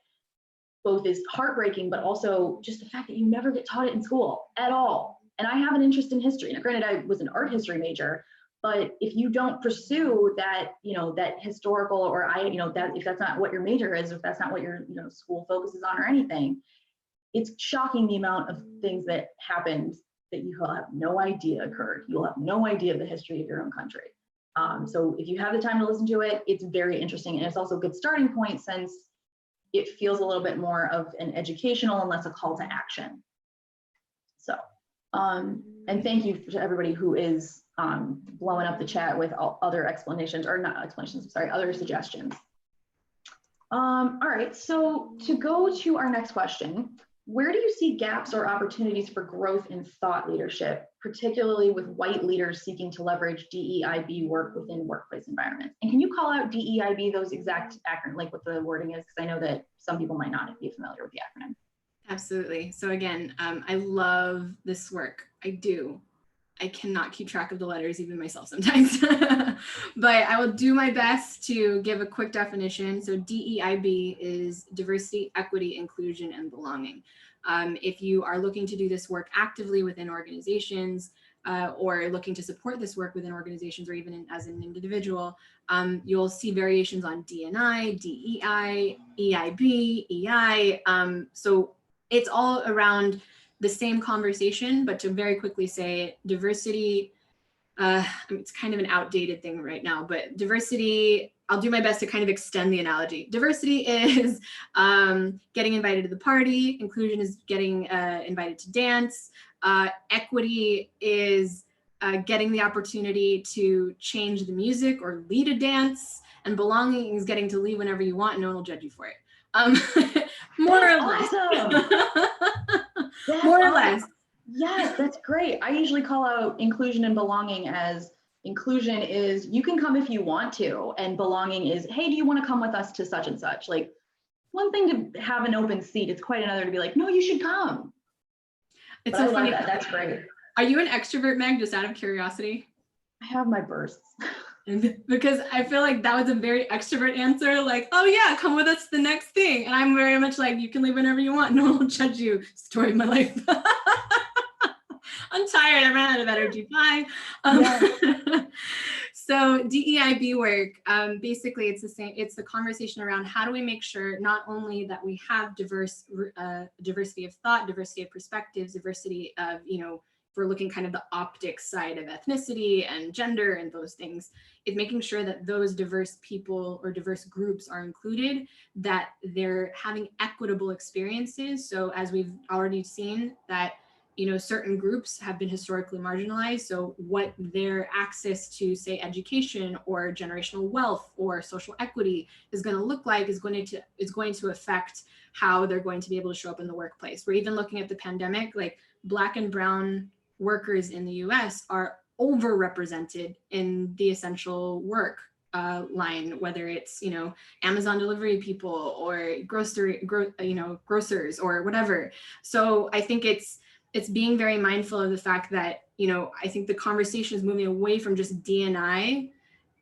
both is heartbreaking, but also just the fact that you never get taught it in school at all. And I have an interest in history. Now, granted, I was an art history major, but if you don't pursue that, that historical, or that if that's not what your major is, if that's not what your, school focuses on or anything, it's shocking the amount of things that happened that you will have no idea occurred. You'll have no idea of the history of your own country. So if you have the time to listen to it, it's very interesting. And it's also a good starting point since it feels a little bit more of an educational and less a call to action. So, and thank you to everybody who is blowing up the chat with other explanations, or not explanations, I'm sorry, other suggestions. All right, so to go to our next question, where do you see gaps or opportunities for growth in thought leadership, particularly with white leaders seeking to leverage DEIB work within workplace environments? And can you call out DEIB, those exact acronym, like what the wording is? Because I know that some people might not be familiar with the acronym. Absolutely. So again, I love this work. I do. I cannot keep track of the letters, even myself sometimes, but I will do my best to give a quick definition. So DEIB is diversity, equity, inclusion, and belonging. If you are looking to do this work actively within organizations, or looking to support this work within organizations, or even as an individual, you'll see variations on DNI, DEI, EIB, EI. So it's all around the same conversation, but to very quickly say diversity, it's kind of an outdated thing right now, but diversity, I'll do my best to kind of extend the analogy. Diversity is getting invited to the party. Inclusion is getting invited to dance. Equity is getting the opportunity to change the music or lead a dance. And belonging is getting to leave whenever you want and no one will judge you for it. More or less. More or less. Yes, that's great. I usually call out inclusion and belonging as inclusion is you can come if you want to, and belonging is, hey, do you want to come with us to such and such? Like, one thing to have an open seat, it's quite another to be like, no, you should come. It's so funny. That's great. Are you an extrovert, Meg, just out of curiosity? I have my bursts. Because I feel like that was a very extrovert answer, like, oh yeah, come with us to the next thing. And I'm very much like, you can leave whenever you want, no one will judge you. Story of my life. I'm tired, I ran out of energy, bye. So DEIB work, basically it's the same, it's the conversation around how do we make sure not only that we have diversity of thought, diversity of perspectives, diversity of, if we're looking kind of the optics side of ethnicity and gender and those things, is making sure that those diverse people or diverse groups are included, that they're having equitable experiences. So as we've already seen that, certain groups have been historically marginalized. So what their access to, say, education or generational wealth or social equity is going to look like is going to affect how they're going to be able to show up in the workplace. We're even looking at the pandemic, like Black and brown workers in the US are overrepresented in the essential work line, whether it's, Amazon delivery people or grocers or whatever. So I think it's being very mindful of the fact that, I think the conversation is moving away from just D&I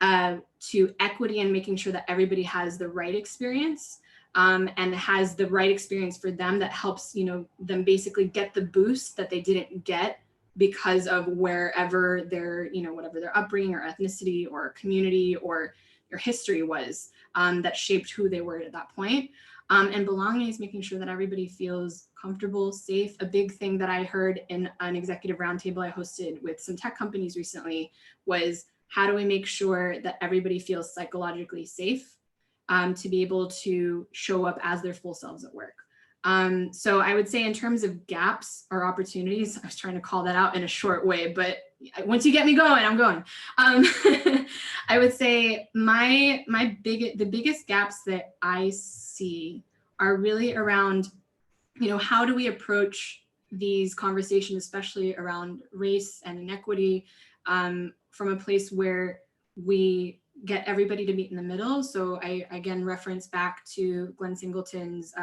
to equity and making sure that everybody has the right experience and has the right experience for them that helps, them basically get the boost that they didn't get because of wherever their, whatever their upbringing or ethnicity or community or their history was that shaped who they were at that point. And belonging is making sure that everybody feels comfortable, safe. A big thing that I heard in an executive roundtable I hosted with some tech companies recently was, how do we make sure that everybody feels psychologically safe to be able to show up as their full selves at work? So I would say in terms of gaps or opportunities, I was trying to call that out in a short way, but once you get me going, I'm going. I would say the biggest gaps that I see are really around, how do we approach these conversations, especially around race and inequity, from a place where we get everybody to meet in the middle. So I again reference back to Glenn Singleton's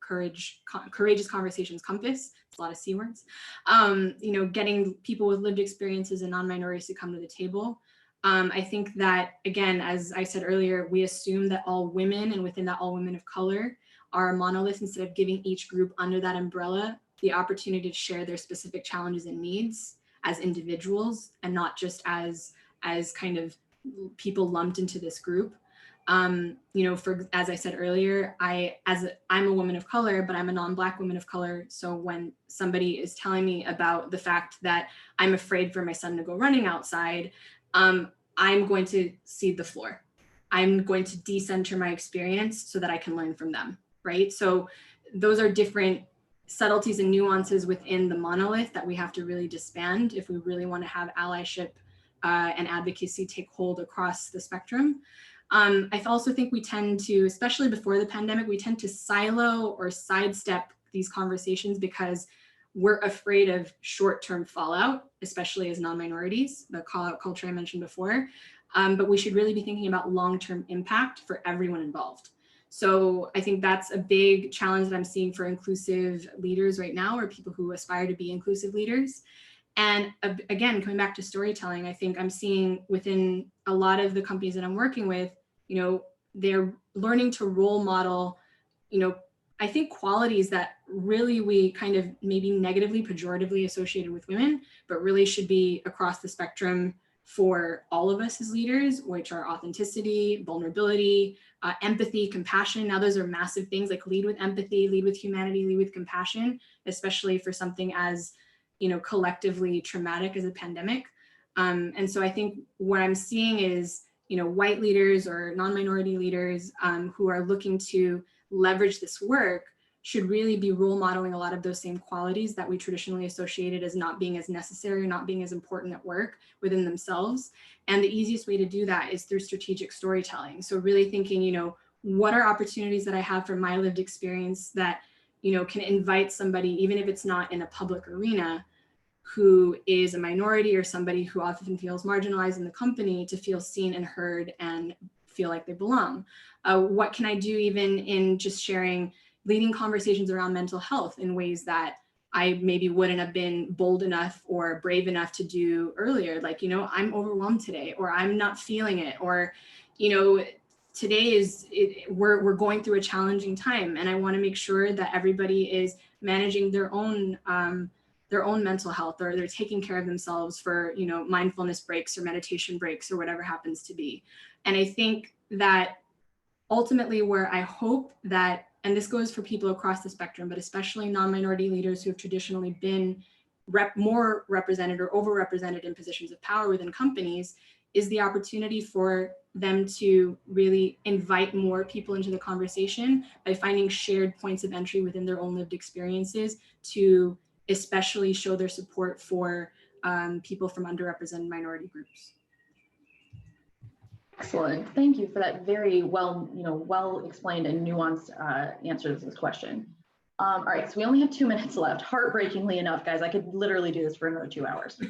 Courageous Conversations Compass. It's a lot of C words. Getting people with lived experiences and non-minorities to come to the table. I think that, again, as I said earlier, we assume that all women, and within that all women of color, are a monolith, instead of giving each group under that umbrella the opportunity to share their specific challenges and needs as individuals, and not just as kind of people lumped into this group. As I said earlier, I'm a woman of color, but I'm a non-Black woman of color. So when somebody is telling me about the fact that I'm afraid for my son to go running outside, I'm going to cede the floor. I'm going to decenter my experience so that I can learn from them, right? So those are different subtleties and nuances within the monolith that we have to really disband if we really want to have allyship and advocacy take hold across the spectrum. I also think we tend to, especially before the pandemic, we tend to silo or sidestep these conversations because we're afraid of short-term fallout, especially as non-minorities, the call-out culture I mentioned before. But we should really be thinking about long-term impact for everyone involved. So I think that's a big challenge that I'm seeing for inclusive leaders right now, or people who aspire to be inclusive leaders. And again, coming back to storytelling, I think I'm seeing within a lot of the companies that I'm working with, they're learning to role model, I think qualities that really we kind of maybe negatively, pejoratively associated with women, but really should be across the spectrum for all of us as leaders, which are authenticity, vulnerability, empathy, compassion. Now those are massive things, like lead with empathy, lead with humanity, lead with compassion, especially for something as collectively traumatic as a pandemic. And so I think what I'm seeing is, white leaders or non-minority leaders who are looking to leverage this work should really be role modeling a lot of those same qualities that we traditionally associated as not being as necessary or not being as important at work within themselves. And the easiest way to do that is through strategic storytelling. So really thinking, what are opportunities that I have from my lived experience that, can invite somebody, even if it's not in a public arena, who is a minority or somebody who often feels marginalized in the company, to feel seen and heard and feel like they belong. What can I do even in just sharing, leading conversations around mental health in ways that I maybe wouldn't have been bold enough or brave enough to do earlier. Like, I'm overwhelmed today, or I'm not feeling it, or, today we're going through a challenging time, and I want to make sure that everybody is managing their own mental health, or they're taking care of themselves for, mindfulness breaks or meditation breaks or whatever happens to be. And I think that ultimately where I hope that, and this goes for people across the spectrum, but especially non-minority leaders who have traditionally been more represented or overrepresented in positions of power within companies, is the opportunity for them to really invite more people into the conversation by finding shared points of entry within their own lived experiences, to especially show their support for people from underrepresented minority groups. Excellent. Thank you for that very well explained and nuanced answer to this question. All right, so we only have 2 minutes left. Heartbreakingly enough, guys, I could literally do this for another 2 hours.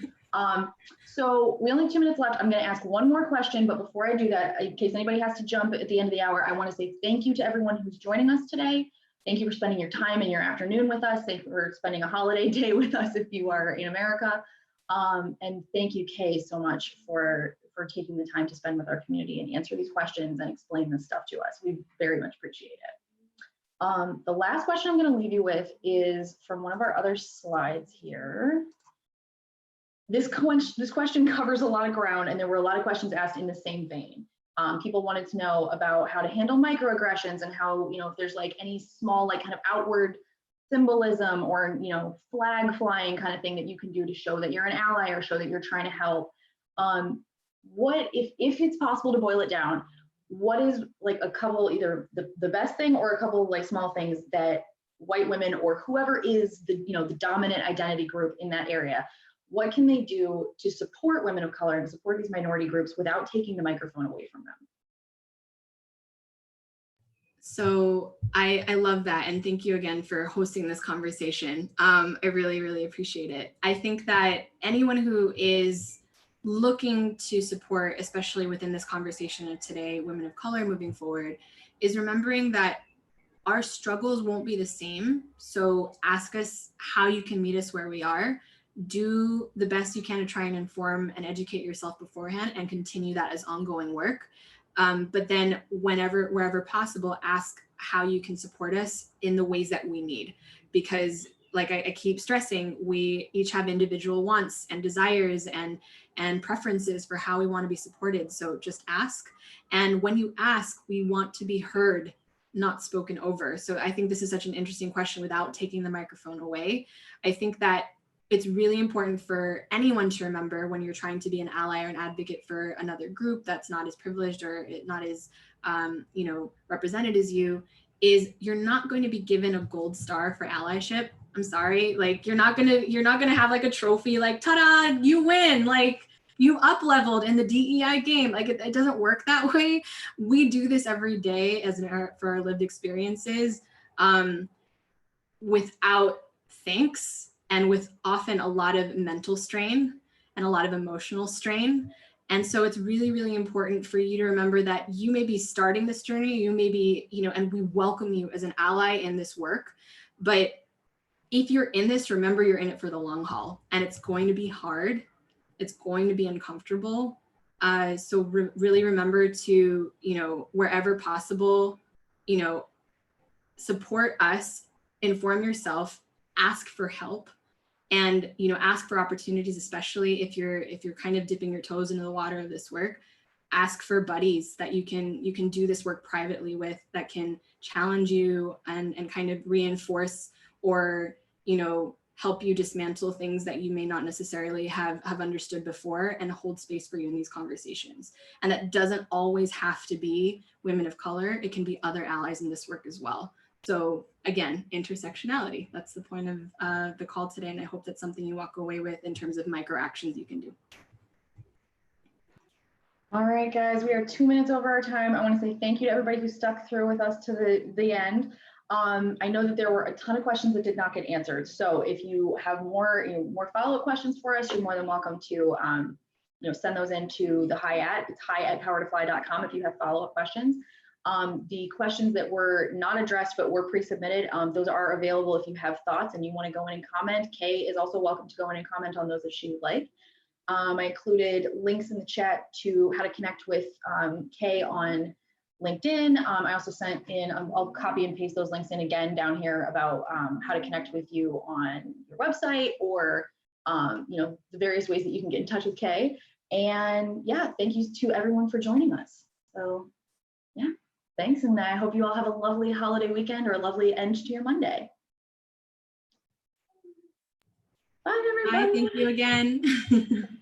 So we only have 2 minutes left. I'm going to ask one more question, but before I do that, in case anybody has to jump at the end of the hour, I want to say thank you to everyone who's joining us today. Thank you for spending your time and your afternoon with us. Thank you for spending a holiday day with us if you are in America. And thank you, Kay, so much for taking the time to spend with our community and answer these questions and explain this stuff to us. We very much appreciate it. The last question I'm going to leave you with is from one of our other slides here. This question covers a lot of ground, and there were a lot of questions asked in the same vein. People wanted to know about how to handle microaggressions, and how, if there's like any small, like kind of outward symbolism or, flag flying kind of thing that you can do to show that you're an ally or show that you're trying to help. What, if it's possible to boil it down, what is like a couple, either the best thing or a couple of like small things that white women or whoever is the, the dominant identity group in that area, what can they do to support women of color and to support these minority groups without taking the microphone away from them? So I love that. And thank you again for hosting this conversation. I really, really appreciate it. I think that anyone who is looking to support, especially within this conversation of today, women of color moving forward, is remembering that our struggles won't be the same. So ask us how you can meet us where we are. Do the best you can to try and inform and educate yourself beforehand and continue that as ongoing work. But then wherever possible, ask how you can support us in the ways that we need. Because like I keep stressing, we each have individual wants and desires and preferences for how we want to be supported. So just ask. And when you ask, we want to be heard, not spoken over. So I think this is such an interesting question without taking the microphone away. I think that it's really important for anyone to remember when you're trying to be an ally or an advocate for another group that's not as privileged or not as represented as you, is you're not going to be given a gold star for allyship. I'm sorry, like you're not gonna have like a trophy like ta-da, you win, like you up leveled in the DEI game. Like it doesn't work that way. We do this every day for our lived experiences without thanks, and with often a lot of mental strain and a lot of emotional strain. And so it's really, really important for you to remember that you may be starting this journey, you may be, and we welcome you as an ally in this work. But if you're in this, remember you're in it for the long haul, and it's going to be hard. It's going to be uncomfortable. So really remember to, wherever possible, support us, inform yourself, ask for help. And ask for opportunities, especially if you're kind of dipping your toes into the water of this work. Ask for buddies that you can do this work privately with, that can challenge you and kind of reinforce or help you dismantle things that you may not necessarily have understood before, and hold space for you in these conversations. And that doesn't always have to be women of color. It can be other allies in this work as well. So again, intersectionality, that's the point of the call today. And I hope that's something you walk away with in terms of micro actions you can do. All right, guys, we are 2 minutes over our time. I want to say thank you to everybody who stuck through with us to the end. I know that there were a ton of questions that did not get answered. So if you have more follow-up questions for us, you're more than welcome to send those into the hi@. It's hi@powertofly.com if you have follow-up questions. The questions that were not addressed but were pre-submitted, those are available if you have thoughts and you want to go in and comment. Kay is also welcome to go in and comment on those if she would like. I included links in the chat to how to connect with Kay on LinkedIn. I also sent in, I'll copy and paste those links in again down here about how to connect with you on your website, or the various ways that you can get in touch with Kay. And yeah, thank you to everyone for joining us. So yeah, thanks, and I hope you all have a lovely holiday weekend or a lovely end to your Monday. Bye, everybody. Bye, thank you again.